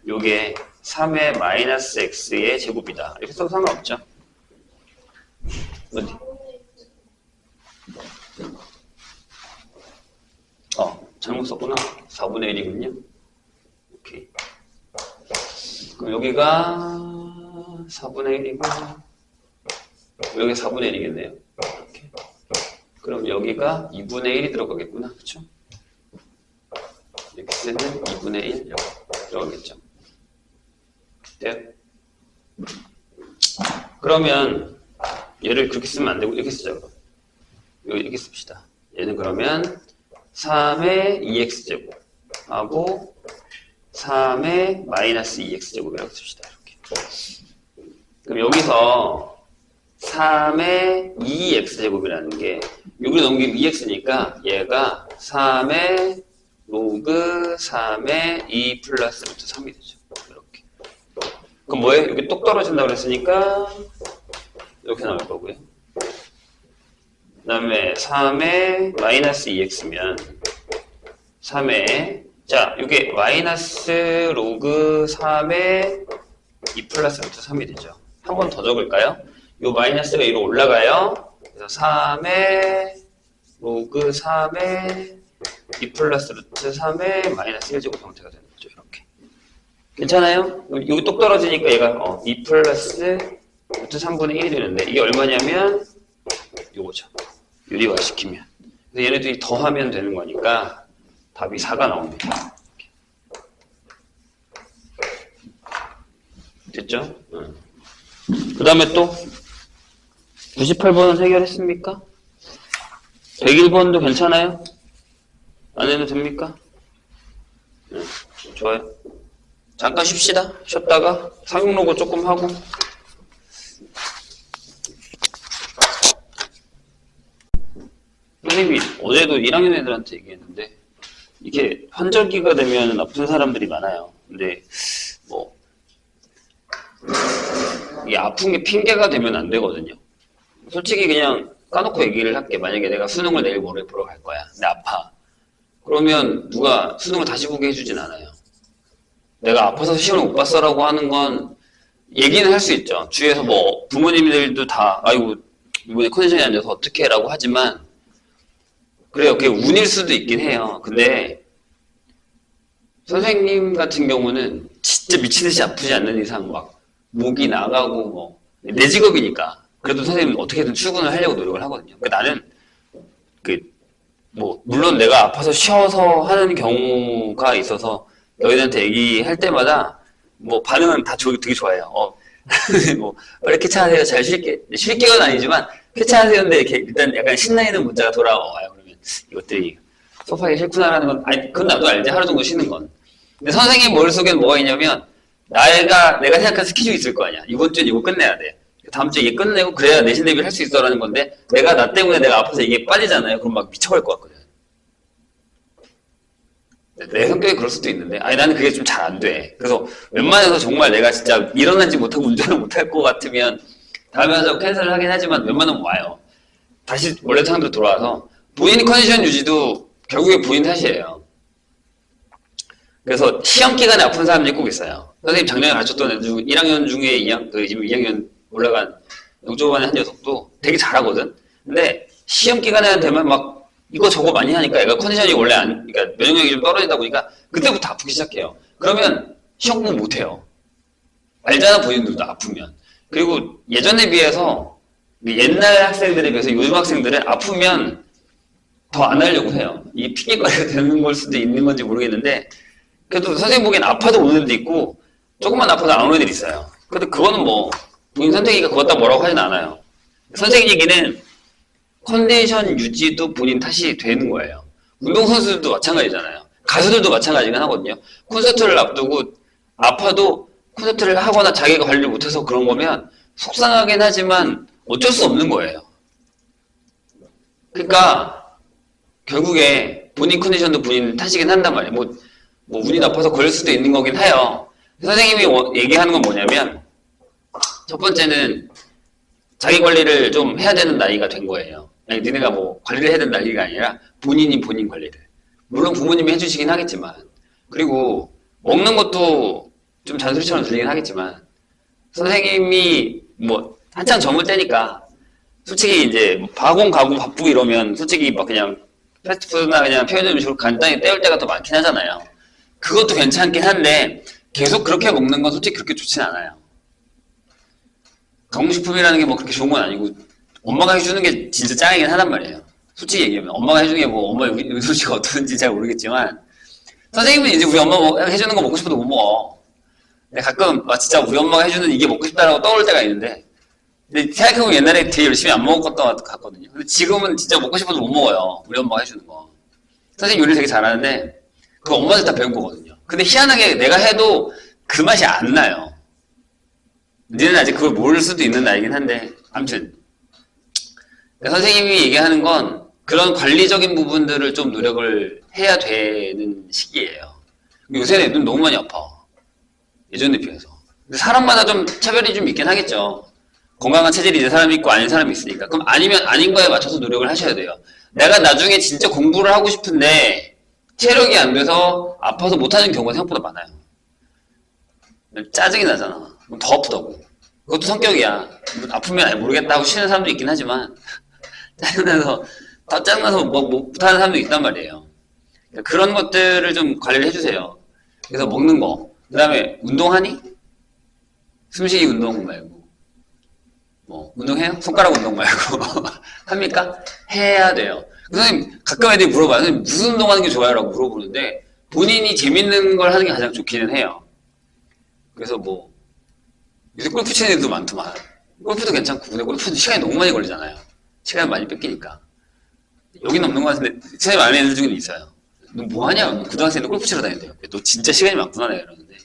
요게 3의 마이너스 x의 제곱이다. 이렇게 써도 상관없죠. 어디? 잘못 썼구나. 4분의 1이군요. 오케이. 그럼 여기가 4분의 1이고 여기 4분의 1이겠네요. 이렇게. 그럼 여기가 2분의 1이 들어가겠구나. 그쵸? x는 2분의 1 들어가겠죠. 돼요? 그러면 얘를 그렇게 쓰면 안 되고 이렇게 쓰자. 그럼. 이렇게 씁시다. 얘는 그러면 3의 2x제곱 하고 3의 마이너스 2x제곱이라고 씁시다. 이렇게. 그럼 여기서 3의 2x제곱이라는 게 여기로 넘기면 2x니까 얘가 3의 로그 3의 2 플러스 루트 3이 되죠. 이렇게. 그럼 뭐예요? 여기 똑 떨어진다고 그랬으니까 이렇게 나올 거고요. 그 다음에 3의 마이너스 2x면 3의 자, 이게 마이너스 로그 3의 2 플러스 루트 3이 되죠. 한 번 더 적을까요? 이 마이너스가 위로 올라가요. 그래서 3의 로그 3의 2 플러스 루트 3의 마이너스 1제곱 형태가 되는 거죠. 이렇게. 괜찮아요? 여기 똑 떨어지니까 얘가 2 플러스 루트 3분의 1이 되는데 이게 얼마냐면 요거죠. 유리화시키면. 그래서 얘네들이 더하면 되는 거니까 답이 4가 나옵니다. 됐죠? 그 다음에 또 98번은 해결했습니까? 101번도 괜찮아요? 안 해도 됩니까? 좋아요. 잠깐 쉽시다. 쉬었다가 사용로고 조금 하고 선생님이 어제도 1학년 애들한테 얘기했는데 이게 환절기가 되면 아픈 사람들이 많아요. 근데 뭐 이게 아픈 게 핑계가 되면 안 되거든요. 솔직히 그냥 까놓고 얘기를 할게. 만약에 내가 수능을 내일 모레 보러 갈 거야. 근데 아파. 그러면 누가 수능을 다시 보게 해주진 않아요. 내가 아파서 시험을 못 봤어라고 하는 건 얘기는 할 수 있죠. 주위에서 뭐 부모님들도 다 아이고 이번에 컨디션이 안 좋아서 어떡해 라고 하지만 그래요. 그게 운일 수도 있긴 해요. 근데 선생님 같은 경우는 진짜 미치듯이 아프지 않는 이상 막 목이 나가고 뭐 내 직업이니까 그래도 선생님은 어떻게든 출근을 하려고 노력을 하거든요. 그러니까 나는 뭐 물론 내가 아파서 쉬어서 하는 경우가 있어서 너희들한테 얘기할 때마다 뭐 반응은 다 되게 좋아해요. 뭐 빨리 쾌차하세요. 잘 쉴게는 아니지만 쾌차하세요인데 이렇게 일단 약간 신나 있는 문자가 돌아와요. 그러면 이것들이 소파에 싫구나라는 건 아니 그건 나도 알지. 하루 정도 쉬는 건. 근데 선생님 머릿속에는 뭐가 있냐면 내가 생각한 스케줄이 있을 거 아니야. 이번 주엔 이거 끝내야 돼. 다음 주에 이게 끝내고 그래야 내신 대비를 할 수 있어라는 건데 나 때문에 내가 아파서 이게 빠지잖아요. 그럼 막 미쳐버릴 것 같거든. 내 성격이 그럴 수도 있는데 나는 그게 좀 잘 안 돼. 그래서 웬만해서 정말 내가 진짜 일어나지 못하고 운전을 못할 것 같으면 다음에 하자고 캔슬을 하긴 하지만 웬만하면 와요. 다시 원래 상태로 돌아와서 본인 컨디션 유지도 결국에 본인 탓이에요. 그래서 시험 기간에 아픈 사람들이 꼭 있어요. 선생님 작년에 가르쳤던 애 중 1학년 중에 지금 2학년 올라간 영조반의 한 녀석도 되게 잘하거든. 근데 시험 기간에 되면 막 이거 저거 많이 하니까 애가 컨디션이 원래 그러니까 면역력이 좀 떨어지다 보니까 그때부터 아프기 시작해요. 그러면 시험 공부 못해요. 알잖아 본인들도 아프면. 그리고 예전에 비해서 옛날 학생들에 비해서 요즘 학생들은 아프면 더 안 하려고 해요. 이게 핑계거리가 되는 걸 수도 있는 건지 모르겠는데 그래도 선생님 보기엔 아파도 오는 애도 있고 조금만 아파도 안 오는 애들이 있어요. 근데 그거는 뭐 본인 선택이니까 그것 다 뭐라고 하진 않아요. 선생님 얘기는 컨디션 유지도 본인 탓이 되는 거예요. 운동선수들도 마찬가지잖아요. 가수들도 마찬가지긴 하거든요. 콘서트를 앞두고 아파도 콘서트를 하거나 자기가 관리를 못해서 그런 거면 속상하긴 하지만 어쩔 수 없는 거예요. 그러니까 결국에 본인 컨디션도 본인 탓이긴 한단 말이에요. 뭐 운이 나빠서 걸릴 수도 있는 거긴 해요. 선생님이 얘기하는 건 뭐냐면 첫 번째는 자기 관리를 좀 해야 되는 나이가 된 거예요. 아니, 니네가 뭐 관리를 해야 되는 나이가 아니라 본인이 본인 관리를. 물론 부모님이 해주시긴 하겠지만 그리고 먹는 것도 좀 잔소리처럼 들리긴 하겠지만 선생님이 뭐 한창 젊을 때니까 솔직히 이제 뭐 가공 바쁘고 이러면 솔직히 막 그냥 패스트푸드나 그냥 편의점 음식으로 간단히 때울 때가 더 많긴 하잖아요. 그것도 괜찮긴 한데 계속 그렇게 먹는 건 솔직히 그렇게 좋진 않아요. 가공식품이라는 게 뭐 그렇게 좋은 건 아니고 엄마가 해주는 게 진짜 짱이긴 하단 말이에요. 솔직히 얘기하면 엄마가 해주는 게 뭐 엄마 의솜씨가 어떤지 잘 모르겠지만 선생님은 이제 우리 엄마 해주는 거 먹고 싶어도 못 먹어. 근데 가끔 진짜 우리 엄마가 해주는 이게 먹고 싶다라고 떠올 때가 있는데 근데 생각해보면 옛날에 되게 열심히 안 먹었던 것 같거든요. 근데 지금은 진짜 먹고 싶어도 못 먹어요. 우리 엄마가 해주는 거. 선생님 요리 되게 잘하는데 그거 엄마한테 다 배운 거거든요. 근데 희한하게 내가 해도 그 맛이 안 나요. 니는 아직 그걸 모를 수도 있는 나이긴 한데 아무튼 선생님이 얘기하는 건 그런 관리적인 부분들을 좀 노력을 해야 되는 시기예요. 요새는 애들 너무 많이 아파. 예전에 비해서. 근데 사람마다 좀 차별이 좀 있긴 하겠죠. 건강한 체질이 있는 사람이 있고 아닌 사람이 있으니까. 그럼 아니면 아닌 거에 맞춰서 노력을 하셔야 돼요. 내가 나중에 진짜 공부를 하고 싶은데 체력이 안 돼서 아파서 못하는 경우가 생각보다 많아요. 짜증이 나잖아. 그럼 더 아프다고. 그것도 성격이야. 아프면 아예 모르겠다 하고 쉬는 사람도 있긴 하지만 짜증나서 뭐 못하는 사람도 있단 말이에요. 그러니까 그런 것들을 좀 관리를 해주세요. 그래서 먹는 거. 그 다음에 운동하니? 숨쉬기 운동 말고 뭐 운동해요? 손가락 운동 말고 합니까? 해야 돼요. 선생님 가끔 애들이 물어봐요. 선생님 무슨 운동하는 게 좋아요? 라고 물어보는데 본인이 재밌는 걸 하는 게 가장 좋기는 해요. 그래서 뭐 요새 골프 치는 애들도 많더만. 골프도 괜찮고 근데 골프도 시간이 너무 많이 걸리잖아요. 시간을 많이 뺏기니까. 여기는 없는 것 같은데 선생님 아는 애들 중에는 있어요. 너 뭐하냐? 고등학생인데 골프 치러 다닌대요. 너 진짜 시간이 많구나 내가 이러는데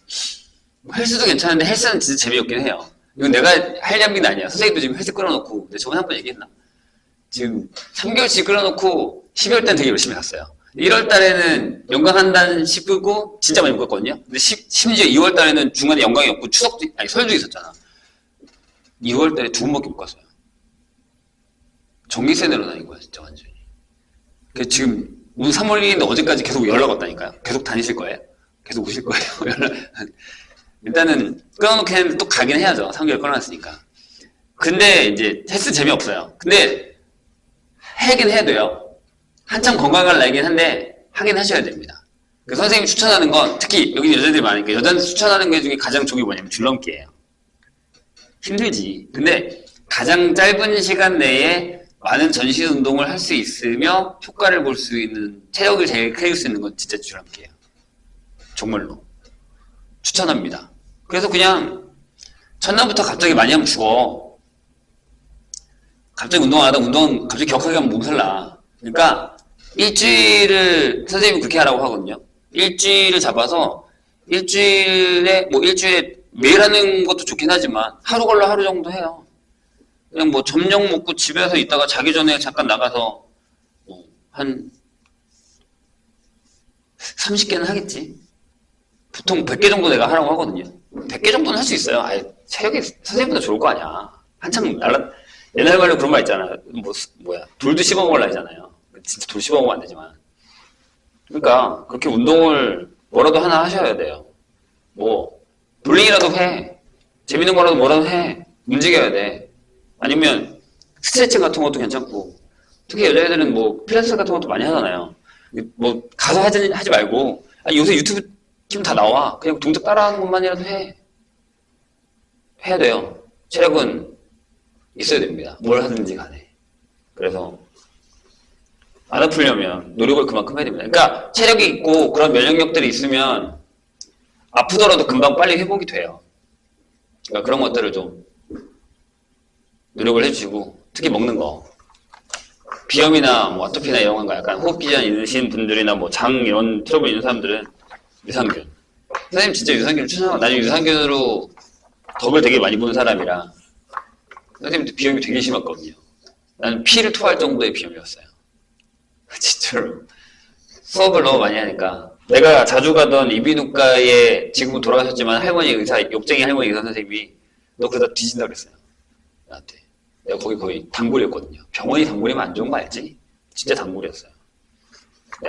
헬스도 괜찮은데 헬스는 진짜 재미없긴 해요. 이건 내가 할 잡기는 아니야. 선생님도 지금 헬스 끌어놓고 근데 저번에 한 번 얘기했나? 지금 3개월씩 끌어놓고 12월 때는 되게 열심히 샀어요. 1월 달에는 연강 한단 싶고 진짜 많이 묶었거든요. 근데 심지어 2월 달에는 중간에 연강이 없고 추석도, 아니 설도 있었잖아. 2월 달에 2번밖에 못 갔어요. 전기세 내려다닌 거야, 진짜 완전히. 그래서 지금 오늘 3월 1일인데 어제까지 계속 연락 왔다니까요. 계속 다니실 거예요? 계속 오실 거예요? 일단은 끊어놓긴 했는데 또 가긴 해야죠. 3개월 끊어놨으니까. 근데 이제 헬스 재미없어요. 근데 하긴 해야 돼요. 한참 건강할 나이긴 한데 하긴 하셔야 됩니다. 그 선생님이 추천하는 건 특히 여기 여자들이 많으니까 여자한테 추천하는 게 중에 가장 좋은 게 뭐냐면 줄넘기예요. 힘들지. 근데 가장 짧은 시간 내에 많은 전신 운동을 할 수 있으며 효과를 볼 수 있는, 체력을 제일 키울 수 있는 건 진짜 줄넘기예요. 정말로. 추천합니다. 그래서 그냥 첫날부터 갑자기 많이 하면 죽어. 갑자기 운동 안 하다 갑자기 격하게 하면 몸살 나. 그러니까 일주일을 선생님이 그렇게 하라고 하거든요. 일주일을 잡아서 일주일에 매일 하는 것도 좋긴 하지만 하루 걸러 하루 정도 해요. 그냥 뭐 점령 먹고 집에서 있다가 자기 전에 잠깐 나가서 한 30개는 하겠지. 보통 100개 정도 내가 하라고 하거든요. 100개 정도는 할 수 있어요. 아예 체력이 선생님보다 좋을 거 아니야. 한참 옛날 말로 그런 말 있잖아. 돌도 씹어 먹으려 하잖아요. 진짜 돌 씹어 먹으면 안 되지만. 그러니까 그렇게 운동을 뭐라도 하나 하셔야 돼요. 볼링이라도 해. 재밌는 거라도 뭐라도 해. 움직여야 돼. 아니면 스트레칭 같은 것도 괜찮고, 특히 여자애들은 필라테스 같은 것도 많이 하잖아요. 가서 하지 말고, 요새 유튜브 지금 다 나와. 그냥 동작 따라하는 것만이라도 해. 해야 돼요. 체력은 있어야 됩니다. 뭘 하든지 간에. 그래서 안 아프려면 노력을 그만큼 해야 됩니다. 그러니까 체력이 있고 그런 면역력들이 있으면 아프더라도 금방 빨리 회복이 돼요. 그러니까 그런 것들을 좀 노력을 해주시고, 특히 먹는 거. 비염이나 아토피나 이런 거 약간 호흡기 질환 있으신 분들이나 장 이런 트러블 있는 사람들은 유산균. 선생님 진짜 유산균을 추천하고, 나중에 유산균으로 덕을 되게 많이 보는 사람이라 선생님도 비염이 되게 심했거든요. 나는 피를 토할 정도의 비염이었어요. 진짜로. 수업을 너무 많이 하니까. 내가 자주 가던 이비인후과에 지금은 돌아가셨지만 욕쟁이 할머니 의사 선생님이 너 그러다 뒤진다 그랬어요. 나한테. 내가 거의 단골이었거든요. 병원이 단골이면 안 좋은 거 알지? 진짜 단골이었어요.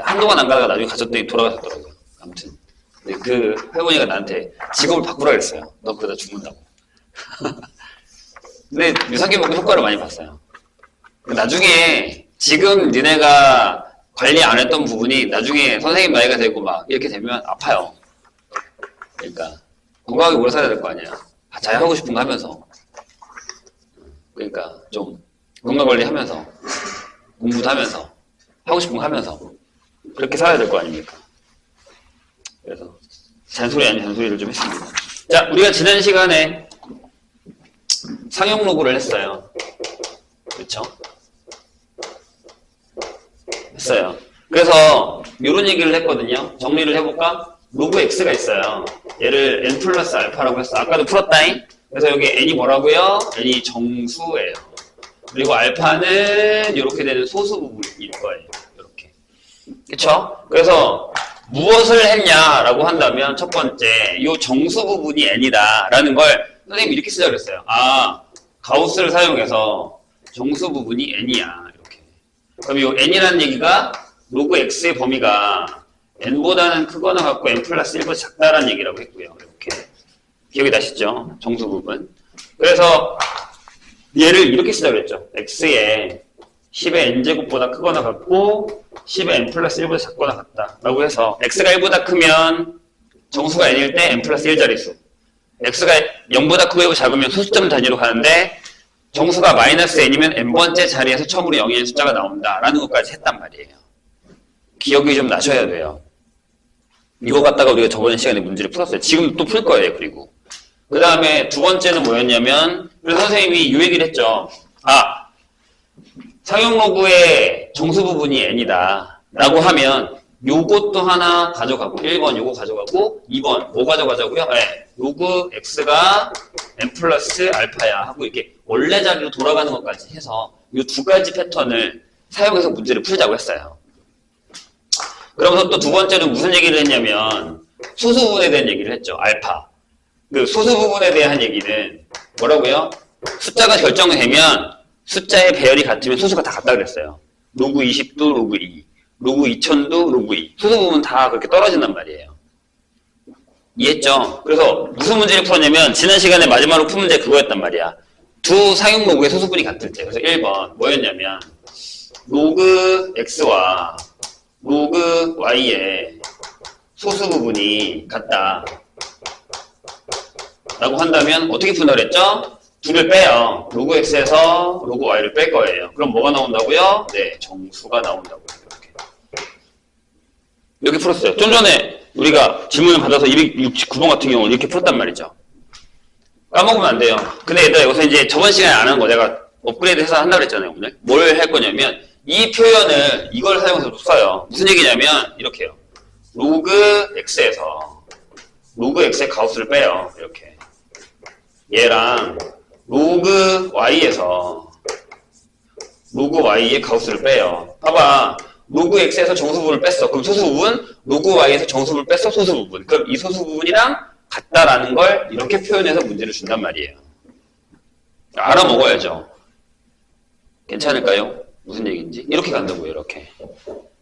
한동안 안 가다가 나중에 가셨더니 돌아가셨더라고요. 아무튼. 근데 그 할머니가 나한테 직업을 바꾸라 그랬어요. 너 그러다 죽는다고. 근데 유산균 먹고 효과를 많이 봤어요. 나중에 지금 니네가 관리 안 했던 부분이 나중에 선생님 나이가 되고 이렇게 되면 아파요. 그러니까 건강하게 오래 살아야 될 거 아니야. 자기 하고 싶은 거 하면서. 그러니까 좀 건강관리 하면서 공부도 하면서 하고 싶은 거 하면서 그렇게 살아야 될 거 아닙니까? 그래서 잔소리 아닌 잔소리를 좀 했습니다. 자, 우리가 지난 시간에 상용 로그를 했어요. 그렇죠? 했어요. 그래서 이런 얘기를 했거든요. 정리를 해볼까? 로그 x가 있어요. 얘를 n 플러스 알파라고 했어. 아까도 풀었다잉. 그래서 여기 n이 뭐라고요? n이 정수예요. 그리고 알파는 이렇게 되는 소수 부분일 거예요. 이렇게. 그쵸? 그래서 무엇을 했냐라고 한다면 첫 번째, 이 정수 부분이 n이다 라는 걸 선생님이 이렇게 쓰자 그랬어요. 가우스를 사용해서 정수 부분이 n이야. 이렇게. 그럼 이 n이라는 얘기가 로그 x의 범위가 n보다는 크거나 같고 n 플러스 1보다 작다라는 얘기라고 했고요. 이렇게. 기억이 나시죠? 정수 부분. 그래서 얘를 이렇게 쓰자 그랬죠. x에 10의 n제곱보다 크거나 같고 10의 n 플러스 1보다 작거나 같다 라고 해서 x가 1보다 크면 정수가 n일 때 n 플러스 1자릿수, x가 0보다 크고 작으면 소수점 단위로 가는데 정수가 마이너스 n이면 n번째 자리에서 처음으로 0인 숫자가 나온다 라는 것까지 했단 말이에요. 기억이 좀 나셔야 돼요. 이거 갖다가 우리가 저번 시간에 문제를 풀었어요. 지금 또 풀 거예요. 그리고 그 다음에 두 번째는 뭐였냐면, 그래서 선생님이 이 얘기를 했죠. 상용 로그의 정수 부분이 n이다 라고 하면 요것도 하나 가져가고, 1번 요거 가져가고 2번 뭐 가져가자고요? 네, 로그 x가 n 플러스 알파야 하고 이렇게 원래 자리로 돌아가는 것까지 해서 이 두 가지 패턴을 사용해서 문제를 풀자고 했어요. 그러면서 또 두 번째는 무슨 얘기를 했냐면 소수 부분에 대한 얘기를 했죠. 알파. 그 소수 부분에 대한 얘기는 뭐라고요? 숫자가 결정이 되면 숫자의 배열이 같으면 소수가 다 같다 그랬어요. 로그 20도 로그 2, 로그 2000도 로그 2. 소수 부분 다 그렇게 떨어진단 말이에요. 이해했죠? 그래서 무슨 문제를 풀었냐면 지난 시간에 마지막으로 푼 문제 그거였단 말이야. 두 사용 로그의 소수분이 같을 때. 그래서 1번 뭐였냐면 로그 x와 로그 y의 소수 부분이 같다 라고 한다면 어떻게 푼다 그랬죠? 둘을 빼요. 로그 x에서 로그 y를 뺄 거예요. 그럼 뭐가 나온다고요? 네, 정수가 나온다고요. 이렇게 풀었어요. 좀 전에 우리가 질문을 받아서 269번 같은 경우는 이렇게 풀었단 말이죠. 까먹으면 안 돼요. 근데 얘들아 여기서 이제 저번 시간에 안 한 거 내가 업그레이드 해서 한다고 그랬잖아요. 오늘 뭘 할 거냐면 이 표현을 이걸 사용해서 써요. 무슨 얘기냐면 이렇게요. 로그 x에서 로그 x의 가우스를 빼요. 이렇게 얘랑 로그 y에서 로그 y의 가우스를 빼요. 봐봐. 로그 x에서 정수 부분을 뺐어. 그럼 소수 부분, 로그 y에서 정수 부분을 뺐어. 소수 부분. 그럼 이 소수 부분이랑 같다라는 걸 이렇게 표현해서 문제를 준단 말이에요. 알아먹어야죠. 괜찮을까요? 무슨 얘기인지? 이렇게 간다고요. 이렇게.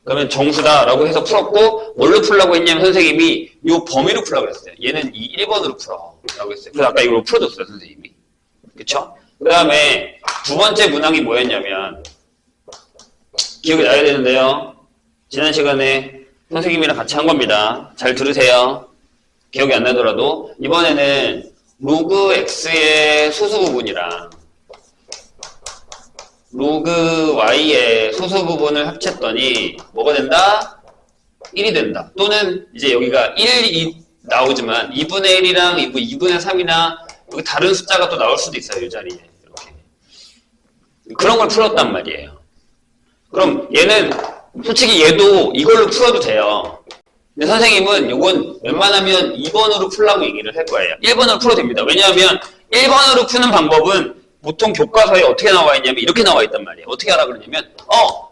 그러면 정수다라고 해서 풀었고 뭘로 풀라고 했냐면 선생님이 이 범위로 풀라고 했어요. 얘는 이 1번으로 풀어 라고 했어요. 그래서 아까 이걸로 풀어줬어요. 선생님이. 그쵸? 그 다음에 두 번째 문항이 뭐였냐면 기억이 나야 되는데요. 지난 시간에 선생님이랑 같이 한 겁니다. 잘 들으세요. 기억이 안 나더라도 이번에는 로그 x의 소수 부분이랑 로그 y의 소수 부분을 합쳤더니 뭐가 된다? 1이 된다. 또는 이제 여기가 1이 나오지만 2분의 1이랑 2분의 3이나 여기 다른 숫자가 또 나올 수도 있어요. 이 자리에. 이렇게. 그런 걸 풀었단 말이에요. 그럼 얘는 솔직히 얘도 이걸로 풀어도 돼요. 근데 선생님은 이건 웬만하면 2번으로 풀라고 얘기를 할 거예요. 1번으로 풀어도 됩니다. 왜냐하면 1번으로 푸는 방법은 보통 교과서에 어떻게 나와 있냐면 이렇게 나와 있단 말이에요. 어떻게 하라 그러냐면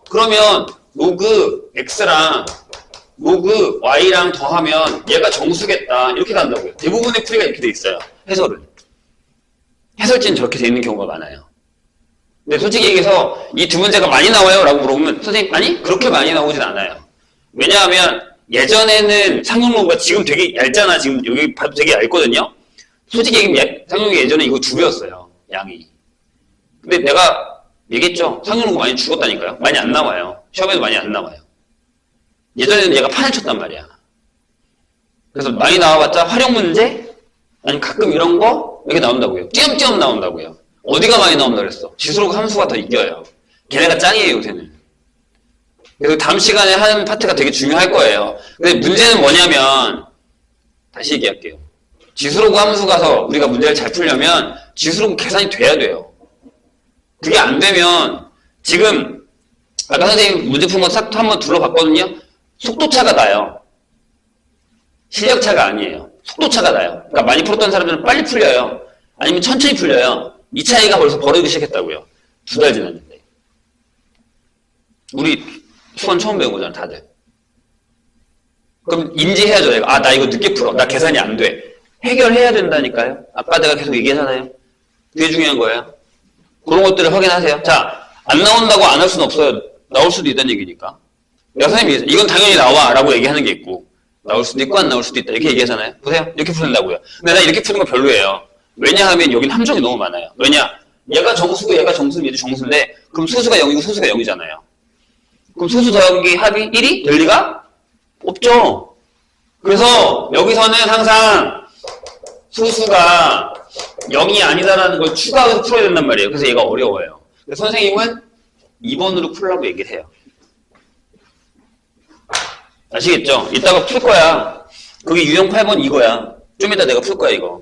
그러면 로그 x랑 로그 y랑 더하면 얘가 정수겠다. 이렇게 간다고요. 대부분의 풀이가 이렇게 돼 있어요. 해설지는 저렇게 돼 있는 경우가 많아요. 근데 솔직히 얘기해서 이 두 문제가 많이 나와요? 라고 물어보면 선생님 아니 그렇게 많이 나오진 않아요. 왜냐하면 예전에는 상용로그가 지금 되게 얇잖아. 지금 여기 봐도 되게 얇거든요. 솔직히 얘기하면 상용로그 예전에 이거 2배였어요. 양이. 근데 내가 얘기했죠. 상용로그 많이 죽었다니까요. 많이 안 나와요. 시험에도 많이 안 나와요. 예전에는 얘가 판을 쳤단 말이야. 그래서 많이 나와봤자 활용 문제? 아니면 가끔 이런 거? 이렇게 나온다고요. 띄엄띄엄 나온다고요. 어디가 많이 나온다 그랬어? 지수로그 함수가 더 이겨요. 걔네가 짱이에요, 요새는. 그래서 다음 시간에 하는 파트가 되게 중요할 거예요. 근데 문제는 뭐냐면, 다시 얘기할게요. 지수로그 함수 가서 우리가 문제를 잘 풀려면 지수로그 계산이 돼야 돼요. 그게 안 되면, 지금, 아까 선생님 문제 푼 거 싹 한번 둘러봤거든요? 속도차가 나요. 실력차가 아니에요. 속도차가 나요. 그러니까 많이 풀었던 사람들은 빨리 풀려요. 아니면 천천히 풀려요. 이 차이가 벌써 벌어지기 시작했다고요. 2달 지났는데. 우리 수원 처음 배운 거잖아, 다들. 그럼 인지해야죠, 내가. 나 이거 늦게 풀어. 나 계산이 안 돼. 해결해야 된다니까요. 아까 내가 계속 얘기하잖아요. 그게 중요한 거예요. 그런 것들을 확인하세요. 자, 안 나온다고 안 할 수는 없어요. 나올 수도 있다는 얘기니까. 내가 선생님이 이건 당연히 나와 라고 얘기하는 게 있고 나올 수도 있고 안 나올 수도 있다 이렇게 얘기하잖아요. 보세요. 이렇게 푸는다고요. 근데 나 이렇게 푸는 거 별로예요. 왜냐하면 여긴 함정이 너무 많아요. 왜냐? 얘가 정수고 얘가 정수면 얘도 정수인데 그럼 소수가 0이고 소수가 0이잖아요. 그럼 소수 더하기 합이 1이 될 리가 없죠. 그래서 여기서는 항상 소수가 0이 아니다라는 걸 추가해서 풀어야 된단 말이에요. 그래서 얘가 어려워요. 그래서 선생님은 2번으로 풀라고 얘기를 해요. 아시겠죠? 이따가 풀 거야. 그게 유형 8번 이거야. 좀 이따 내가 풀 거야, 이거.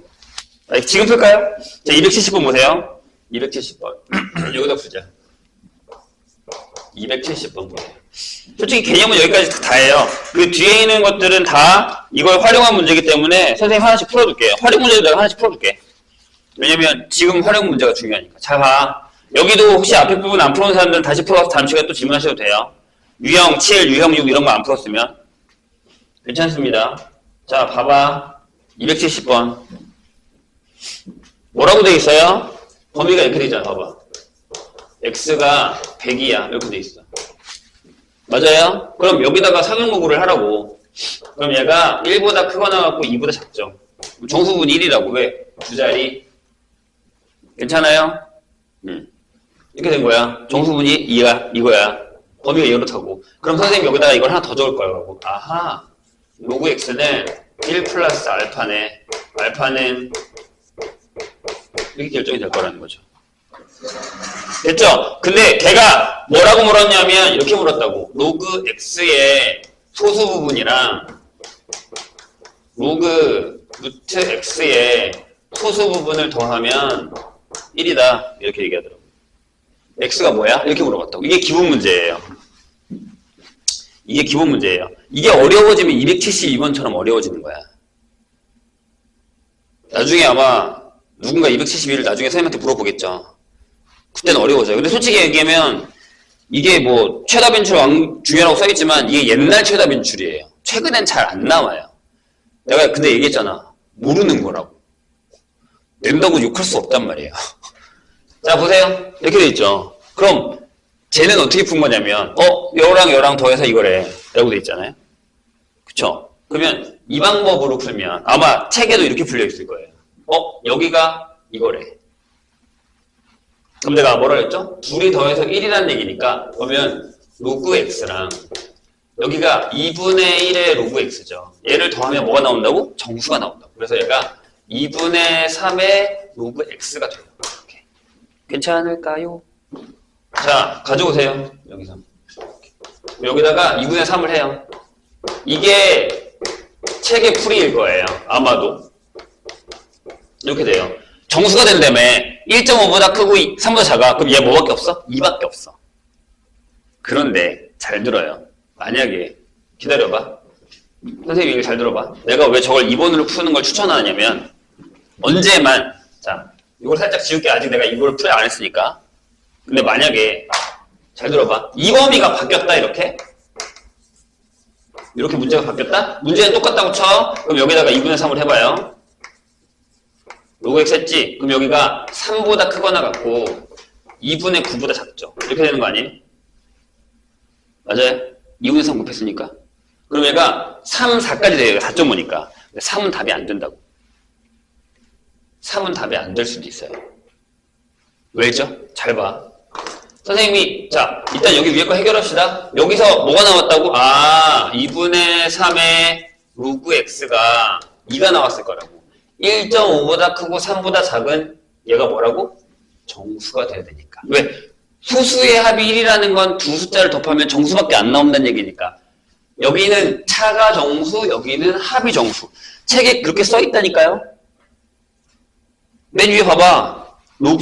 지금 풀까요? 자, 270번 보세요. 270번. 여기다 풀자. 270번 보세요. 솔직히 개념은 여기까지 다예요. 그 뒤에 있는 것들은 다 이걸 활용한 문제이기 때문에 선생님 하나씩 풀어둘게요. 활용 문제도 내가 하나씩 풀어둘게. 왜냐면 지금 활용 문제가 중요하니까. 자, 봐. 여기도 혹시 앞에 부분 안 풀어놓은 사람들은 다시 풀어서 다음 시간에 또 질문하셔도 돼요. 유형 7, 유형 6 이런 거 안 풀었으면. 괜찮습니다. 자, 봐봐. 270번. 뭐라고 돼 있어요? 범위가 이렇게 돼 있잖아. 봐봐. x가 100이야. 이렇게 돼 있어. 맞아요? 그럼 여기다가 상용구구를 하라고. 그럼 얘가 1보다 크거나 같고 2보다 작죠. 정수분 1이라고. 왜? 두 자리. 괜찮아요? 이렇게 된 거야. 정수분이 이거야. 범위가 이렇다고. 그럼 선생님 여기다가 이걸 하나 더 적을 거라고. 아하. 로그 x는 1 플러스 알파네. 알파는 이렇게 결정이 될 거라는 거죠. 됐죠? 근데 걔가 뭐라고 물었냐면 이렇게 물었다고. 로그 x의 소수 부분이랑 로그 루트 x의 소수 부분을 더하면 1이다. 이렇게 얘기하더라고. x가 뭐야? 이렇게 물어봤다고. 이게 기본 문제예요. 이게 기본 문제예요. 이게 어려워지면 272번처럼 어려워지는 거야. 나중에 아마 누군가 271을 나중에 선생님한테 물어보겠죠. 그때는 어려워져요. 근데 솔직히 얘기하면 이게 뭐 최다 변출 중요하다고 써있지만 이게 옛날 최다 변출이에요. 최근엔 잘 안 나와요. 내가 근데 얘기했잖아. 모르는 거라고. 낸다고 욕할 수 없단 말이에요. 자, 보세요. 이렇게 돼 있죠. 그럼 쟤는 어떻게 푼 거냐면 여랑 더해서 이거래 라고 돼 있잖아요. 그쵸? 그러면 이 방법으로 풀면 아마 책에도 이렇게 풀려 있을 거예요. 여기가 이거래. 그럼 내가 뭐라 했죠? 둘이 더해서 1이라는 얘기니까 그러면 로그 x랑 여기가 2분의 1의 로그 x죠. 얘를 더하면 뭐가 나온다고? 정수가 나온다고. 그래서 얘가 2분의 3의 로그 x가 돼요. 이렇게. 괜찮을까요? 자, 가져오세요. 여기서. 여기다가 2분의 3을 해요. 이게 책의 풀이일 거예요. 아마도. 이렇게 돼요. 정수가 된다며 1.5보다 크고 3보다 작아. 그럼 얘 뭐밖에 없어? 2밖에 없어. 그런데 잘 들어요. 만약에 기다려봐. 선생님 이거 잘 들어봐. 내가 왜 저걸 2번으로 푸는 걸 추천하냐면 언제만 자 이걸 살짝 지울게. 아직 내가 이걸 풀이 안 했으니까. 근데 만약에 잘 들어봐. 이 범위가 바뀌었다 이렇게 문제가 바뀌었다? 문제는 똑같다고 쳐. 그럼 여기다가 2분의 3을 해봐요. 로그 x 했지? 그럼 여기가 3보다 크거나 같고 2분의 9보다 작죠. 이렇게 되는 거 아니에요? 맞아요? 2분의 3 곱했으니까. 그럼 얘가 3, 4까지 돼요. 4.5니까. 3은 답이 안 된다고. 3은 답이 안 될 수도 있어요. 왜죠? 잘 봐. 선생님이 자 일단 여기 위에 거 해결합시다. 여기서 뭐가 나왔다고? 2분의 3의 로그 x가 2가 나왔을 거라고. 1.5보다 크고 3보다 작은 얘가 뭐라고? 정수가 돼야 되니까. 왜? 소수의 합이 1이라는 건 두 숫자를 곱하면 정수밖에 안 나온다는 얘기니까. 여기는 차가 정수, 여기는 합이 정수. 책에 그렇게 써있다니까요. 맨 위에 봐봐.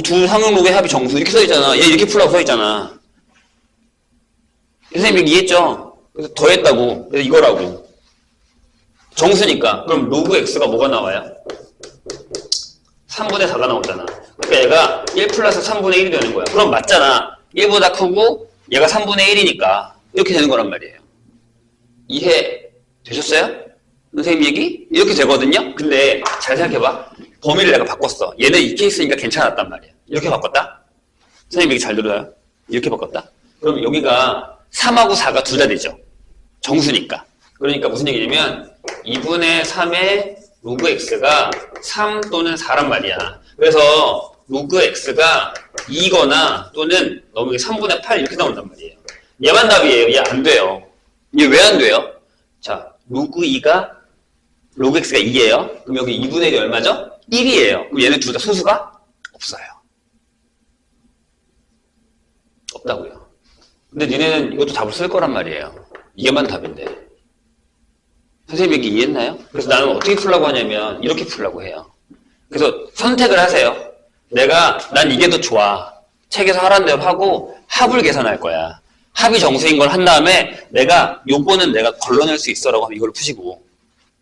두 상용 로그의 합이 정수 이렇게 써있잖아. 얘 이렇게 풀라고 써있잖아. 선생님 이해했죠? 그래서 더했다고. 그래서 이거라고. 정수니까. 그럼 로그 x가 뭐가 나와요? 3분의 4가 나오잖아. 그러니까 얘가 1 플러스 3분의 1이 되는 거야. 그럼 맞잖아. 1보다 크고 얘가 3분의 1이니까 이렇게 되는 거란 말이에요. 이해 되셨어요? 선생님 얘기? 이렇게 되거든요? 근데 잘 생각해봐. 범위를 내가 바꿨어. 얘는 이 케이스니까 괜찮았단 말이야. 이렇게 바꿨다? 선생님 얘기 잘 들어요? 이렇게 바꿨다? 그럼 여기가 3하고 4가 둘 다 되죠. 정수니까. 그러니까 무슨 얘기냐면 2분의 3의 로그 x가 3 또는 4란 말이야. 그래서 로그 x가 2거나 또는 너무 3분의 8 이렇게 나온단 말이에요. 얘만 답이에요. 얘 안 돼요. 얘 왜 안 돼요? 자, 로그 x가 2예요. 그럼 여기 2분의 1이 얼마죠? 1이에요. 그럼 얘는 둘 다 소수가 없어요. 없다고요. 근데 니네는 이것도 답을 쓸 거란 말이에요. 이게만 답인데. 선생님 얘기 이해했나요? 그래서 나는 어떻게 풀라고 하냐면 이렇게 풀라고 해요. 그래서 선택을 하세요. 난 이게 더 좋아. 책에서 하라는 대로 하고 합을 계산할 거야. 합이 정수인 걸 한 다음에 요거는 내가 걸러낼 수 있어라고 하면 이걸 푸시고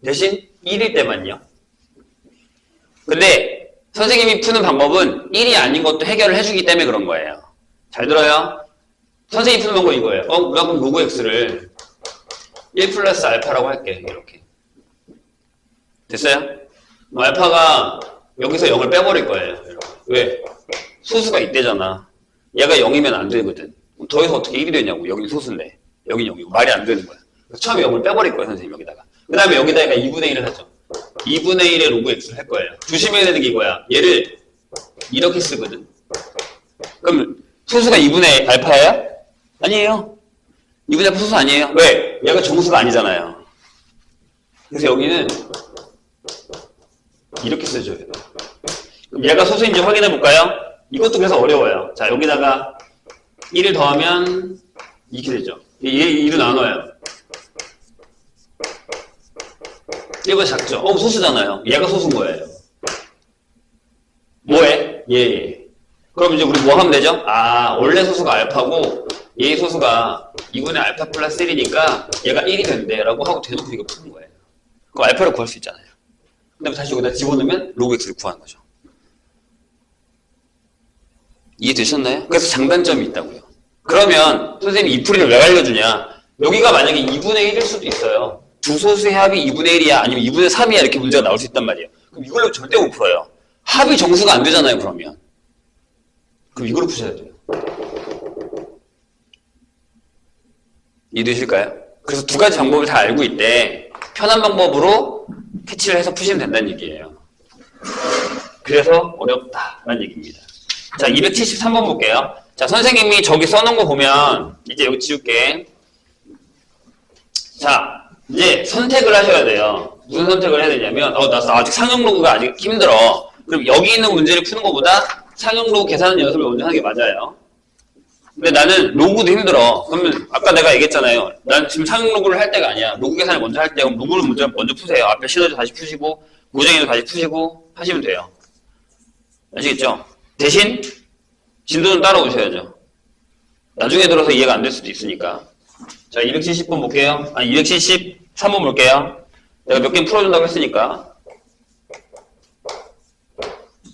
대신 1일 때만요. 근데 선생님이 푸는 방법은 1이 아닌 것도 해결을 해주기 때문에 그런 거예요. 잘 들어요? 선생님이 푸는 방법 이거예요. 우리가 그럼 로그 x를 1 플러스 알파라고 할게. 이렇게. 됐어요? 알파가 여기서 0을 빼버릴 거예요. 왜? 소수가 이때잖아. 얘가 0이면 안 되거든. 더해서 어떻게 1이 되냐고. 여긴 소수인데. 여긴 0이고. 말이 안 되는 거야. 처음에 0을 빼버릴 거예요, 선생님 여기다가. 그 다음에 여기다가 2분의 1을 하죠. 2분의 1의 로그 x를 할 거예요. 조심해야 되는 게 이거야. 얘를 이렇게 쓰거든. 그럼 소수가 2분의 알파예요? 아니에요. 2분의 알파 소수 아니에요. 왜? 얘가 정수가 아니잖아요. 그래서 여기는 이렇게 써줘야 돼요. 그럼 얘가 소수인지 확인해 볼까요? 이것도 그래서 어려워요. 자, 여기다가 1을 더하면 이렇게 되죠. 얘 1을 나눠요. 1보다 작죠? 소수잖아요. 얘가 소수인 거예요. 뭐해? 얘. 그럼 이제 우리 뭐 하면 되죠? 원래 소수가 알파고 얘 소수가 2분의 알파 플러스 1이니까 얘가 1이 된대 라고 하고 대놓고 이거 푸는 거예요. 그럼 알파를 구할 수 있잖아요. 그 다음에 다시 여기다 집어넣으면 로그 x를 구하는 거죠. 이해되셨나요? 그래서 장단점이 있다고요. 그러면 선생님이 이 풀이를 왜 알려주냐? 여기가 만약에 2분의 1일 수도 있어요. 두 소수의 합이 2분의 1이야 아니면 2분의 3이야 이렇게 문제가 나올 수 있단 말이에요. 그럼 이걸로 절대 못 풀어요. 합이 정수가 안 되잖아요. 그러면 이걸로 푸셔야 돼요. 이해되실까요? 그래서 두 가지 방법을 다 알고 있대. 편한 방법으로 캐치를 해서 푸시면 된다는 얘기예요. 그래서 어렵다라는 얘기입니다. 자, 273번 볼게요. 자, 선생님이 저기 써놓은 거 보면 이제 여기 지울게. 자, 이제 선택을 하셔야 돼요. 무슨 선택을 해야 되냐면 나 아직 상용 로그가 아직 힘들어. 그럼 여기 있는 문제를 푸는 것보다 상용 로그 계산하는 연습을 먼저 하는 게 맞아요. 근데 나는 로그도 힘들어. 그러면 아까 내가 얘기했잖아요. 난 지금 상용 로그를 할 때가 아니야. 로그 계산을 먼저 할 때 그럼 로그를 먼저 푸세요. 앞에 시너지 다시 푸시고 고정에도 다시 푸시고 하시면 돼요. 아시겠죠? 대신 진도는 따라오셔야죠. 나중에 들어서 이해가 안 될 수도 있으니까. 자, 270번 볼게요. 273번 볼게요. 내가 몇 개 풀어준다고 했으니까.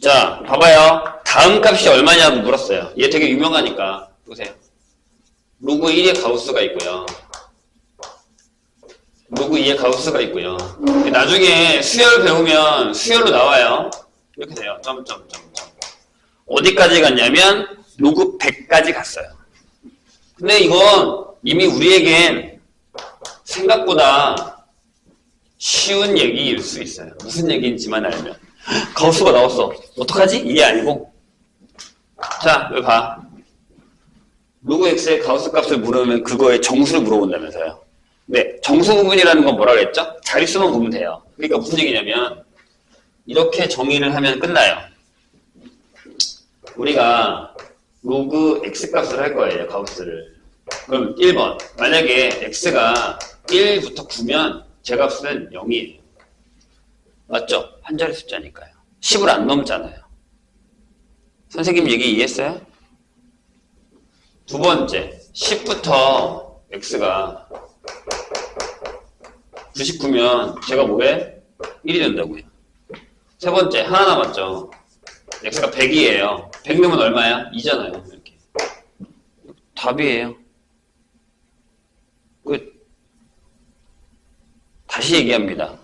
자, 봐봐요. 다음 값이 얼마냐고 물었어요. 얘 되게 유명하니까. 보세요. 로그 1의 가우스가 있고요. 로그 2의 가우스가 있고요. 나중에 수열 배우면 수열로 나와요. 이렇게 돼요. 점점점점. 어디까지 갔냐면 로그 100까지 갔어요. 근데 이건 이미 우리에겐 생각보다 쉬운 얘기일 수 있어요. 무슨 얘기인지만 알면. 가우스가 나왔어. 어떡하지? 이게 아니고. 자, 여기 봐. 로그 x의 가우스 값을 물으면 그거의 정수를 물어본다면서요. 네, 정수 부분이라는 건 뭐라 그랬죠? 자릿수만 보면 돼요. 그러니까 무슨 얘기냐면 이렇게 정의를 하면 끝나요. 우리가 로그 x 값을 할 거예요. 가우스를. 그럼 1번. 만약에 x가 1부터 9면 제 값은 0이에요. 맞죠? 한 자리 숫자니까요. 10을 안 넘잖아요. 선생님 얘기 이해했어요? 두 번째. 10부터 x가 99면 제가 뭐해? 1이 된다고요. 세 번째. 하나 남았죠. x가 100이에요. 100 넣으면 얼마야? 2잖아요. 이렇게. 답이에요. 끝. 다시 얘기합니다.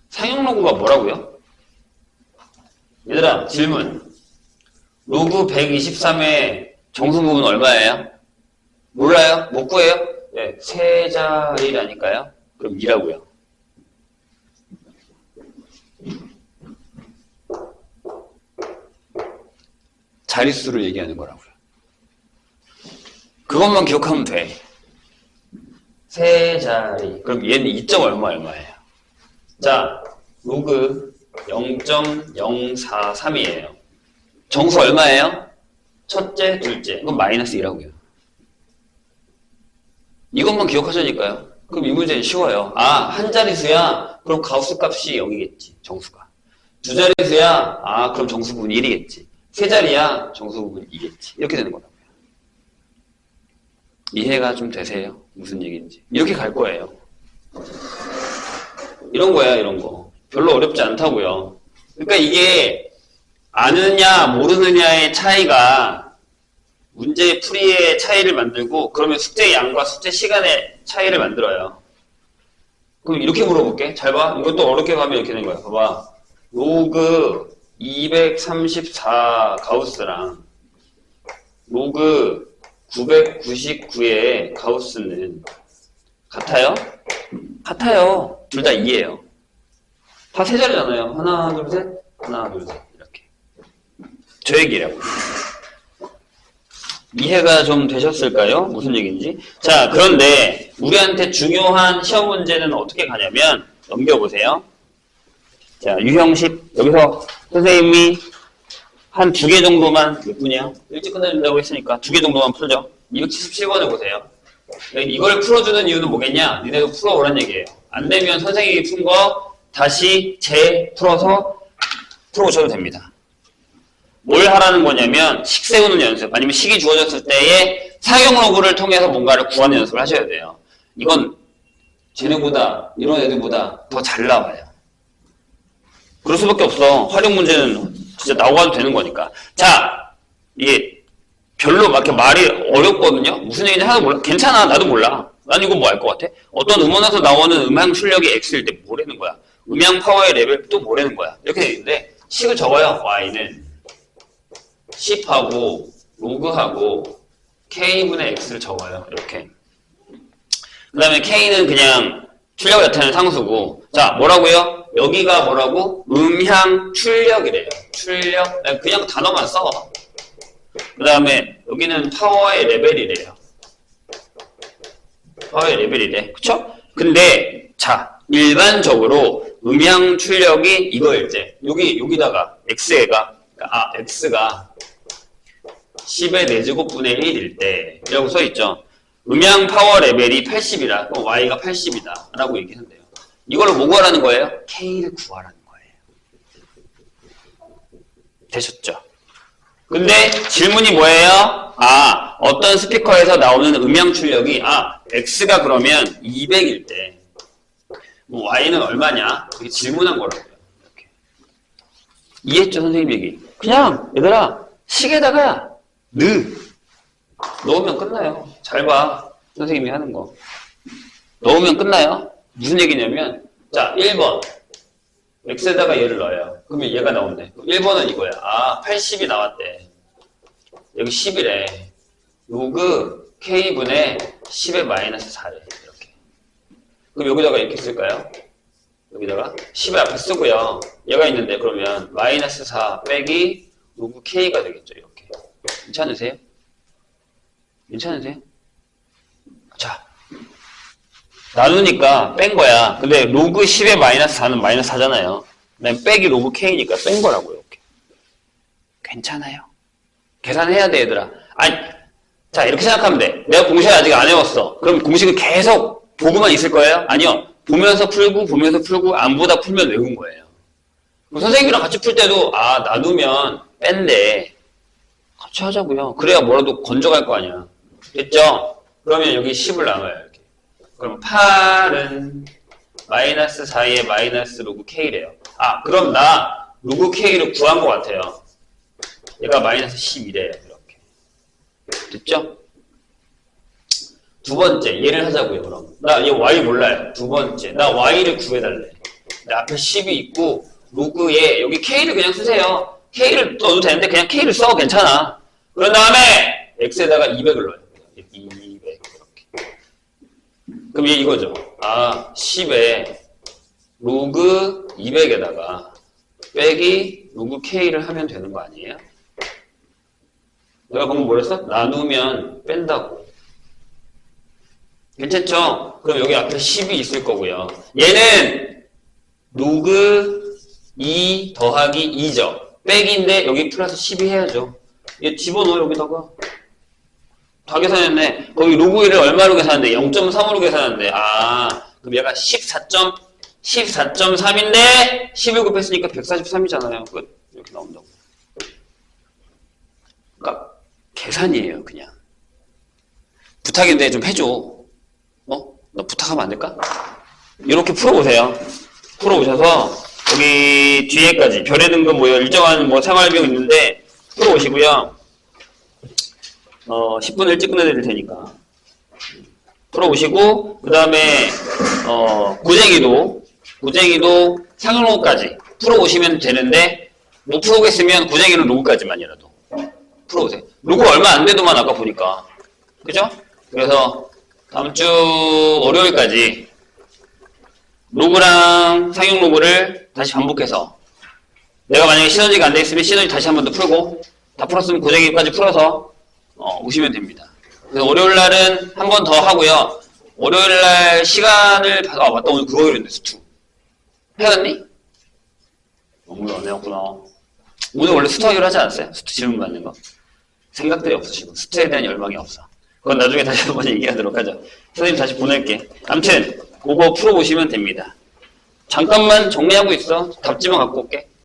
상용 로그가 뭐라고요? 얘들아, 질문. 로그 123의 정수 부분 얼마예요? 몰라요? 못 구해요? 네, 세 자리라니까요. 그럼 2라고요. 자릿수를 얘기하는 거라고요. 그것만 기억하면 돼. 세 자리. 그럼 얘는 2점 얼마예요? 자, 로그 0.043이에요. 정수 얼마예요? 첫째, 둘째. 그럼 마이너스 2라고요. 이것만 기억하자니까요. 그럼 이 문제는 쉬워요. 한 자릿수야? 그럼 가우스 값이 0이겠지. 정수가. 두 자릿수야? 그럼 정수 부분이 1이겠지. 세 자리야? 정수 부분이 2겠지. 이렇게 되는 거라고요. 이해가 좀 되세요? 무슨 얘기인지. 이렇게 갈 거예요. 이런 거야, 이런 거. 별로 어렵지 않다고요. 그러니까 이게 아느냐 모르느냐의 차이가 문제 풀이의 차이를 만들고 그러면 숙제 양과 숙제 시간의 차이를 만들어요. 그럼 이렇게 물어볼게. 잘 봐. 이것도 어렵게 가면 이렇게 되는 거야. 봐봐. 로그 234 가우스랑 로그 999의 가우스는 같아요? 같아요. 둘 다 2예요. 다 세 자리잖아요. 하나, 둘, 셋. 하나, 둘, 셋. 이렇게. 저 얘기라고. 이해가 좀 되셨을까요? 무슨 얘기인지. 자, 그런데 우리한테 중요한 시험 문제는 어떻게 가냐면 넘겨보세요. 자, 유형식. 여기서 선생님이 한 2개 정도만, 몇 분이야? 일찍 끝내준다고 했으니까 2개 정도만 풀죠. 277번을 보세요. 이걸 풀어주는 이유는 뭐겠냐? 니네도 풀어오란 얘기예요. 안 되면 선생님이 푼 거 다시 재풀어서 풀어오셔도 됩니다. 뭘 하라는 거냐면 식 세우는 연습 아니면 식이 주어졌을 때의 사용 로그를 통해서 뭔가를 구하는 연습을 하셔야 돼요. 이건 쟤네보다 이런 애들보다 더 잘 나와요. 그럴 수밖에 없어. 활용 문제는 진짜 나와도 되는 거니까. 자, 이게 별로 막 이렇게 말이 어렵거든요. 무슨 얘기인지 하나도 몰라. 괜찮아. 나도 몰라. 난 이거 뭐 알 것 같아? 어떤 음원에서 나오는 음향 출력이 X일 때 뭐라는 거야? 음향 파워의 레벨 또 뭐라는 거야? 이렇게 돼 있는데 식을 적어요. Y는 10하고 로그하고 K분의 X를 적어요. 이렇게. 그 다음에 K는 그냥 출력을 나타내는 상수고, 자, 뭐라고요? 여기가 뭐라고? 음향 출력이래요. 출력. 그냥 단어만 써. 그 다음에 여기는 파워의 레벨이래요. 파워의 레벨이래. 그쵸? 근데, 자, 일반적으로 음향 출력이 이거일 때, 여기다가 X가 10의 4제곱분의 1일 때, 이라고 써있죠. 음향 파워 레벨이 80이라, 그럼 Y가 80이다. 라고 얘기한대요. 이걸로 뭐 구하라는 거예요? K를 구하라는 거예요. 되셨죠? 근데 질문이 뭐예요? 아, 어떤 스피커에서 나오는 음향 출력이, X가 그러면 200일 때, 뭐 Y는 얼마냐? 이렇게 질문한 거라고요. 이렇게. 이해했죠, 선생님 얘기? 그냥, 얘들아, 식에다가, 넣으면 끝나요. 잘 봐. 선생님이 하는 거. 넣으면 끝나요. 무슨 얘기냐면, 자, 1번. X에다가 얘를 넣어요. 그러면 얘가 나온대. 1번은 이거야. 80이 나왔대. 여기 10이래. 로그 K분의 10의 마이너스 4래. 이렇게. 그럼 여기다가 이렇게 쓸까요? 여기다가 10을 앞에 쓰고요. 얘가 있는데, 그러면 마이너스 4 빼기 로그 K가 되겠죠. 이렇게. 괜찮으세요? 괜찮으세요? 자, 나누니까 뺀 거야. 근데 로그 10의 마이너스 4는 마이너스 4잖아요. 그다음에 빼기 로그 K니까 뺀 거라고요. 이렇게. 괜찮아요. 계산해야 돼, 얘들아. 아니, 자, 이렇게 생각하면 돼. 내가 공식을 아직 안 외웠어. 그럼 공식을 계속 보고만 있을 거예요? 아니요. 보면서 풀고, 안 보다 풀면 외운 거예요. 그럼 선생님이랑 같이 풀 때도, 나누면 뺀대. 같이 하자고요. 그래야 뭐라도 건져갈 거 아니야. 됐죠? 그러면 여기 10을 나눠요. 이렇게. 그럼 8은 마이너스 4의 마이너스 로그 K래요. 그럼 나 로그 K를 구한 것 같아요. 얘가 마이너스 10이래요. 이렇게. 됐죠? 두 번째, 얘를 하자고요. 그럼. 나 얘 Y 몰라요. 두 번째, 나 Y를 구해달래. 내 앞에 10이 있고 로그에 여기 K를 그냥 쓰세요. K를 넣어도 되는데 그냥 K를 써. 괜찮아. 그런 다음에 X에다가 200을 넣어요. 200 이렇게. 그럼 얘 이거죠. 10에 로그 200에다가 빼기 로그 K를 하면 되는 거 아니에요? 내가 방금 뭐랬어? 나누면 뺀다고. 괜찮죠? 그럼 여기 앞에 10이 있을 거고요. 얘는 로그 2 더하기 2죠. 빼기인데 여기 플러스 12 해야죠. 얘 집어넣어 여기다가. 다 계산했네. 거기 로그 1을 얼마로 계산하는데? 0.3으로 계산하는데. 그럼 얘가 14.3인데 11 곱했으니까 143이잖아요. 이렇게 나온다고. 그러니까 계산이에요, 그냥. 부탁인데 좀 해줘. 너 부탁하면 안 될까? 이렇게 풀어보세요. 풀어보셔서 여기 뒤에까지 별의 등급 뭐 일정한 뭐 생활비용 있는데 풀어오시고요. 10분 일찍 끝내드릴 테니까 풀어오시고 그 다음에 고쟁이도 상용로까지 풀어오시면 되는데 못 풀어오겠으면 고쟁이는 로그까지만이라도 풀어오세요. 로그 얼마 안 되더만 아까 보니까 그죠? 그래서 다음 주 월요일까지 로그랑 상용 로그를 다시 반복해서 내가 만약에 시너지가 안 돼 있으면 시너지 다시 한 번 더 풀고 다 풀었으면 고쟁이까지 풀어서 오시면 됩니다. 그래서 월요일 날은 한 번 더 하고요. 월요일 날 시간을 맞다 오늘 금요일인데 수투 해왔니? 오늘 안 해왔구나. 오늘 원래 수투 하기로 하지 않았어요? 수투 질문 받는 거 생각들이 없으시고 수투에 대한 열망이 없어. 그건 나중에 다시 한번 얘기하도록 하죠. 선생님 다시 보낼게. 아무튼 그거 풀어보시면 됩니다. 잠깐만 정리하고 있어. 답지만 갖고 올게.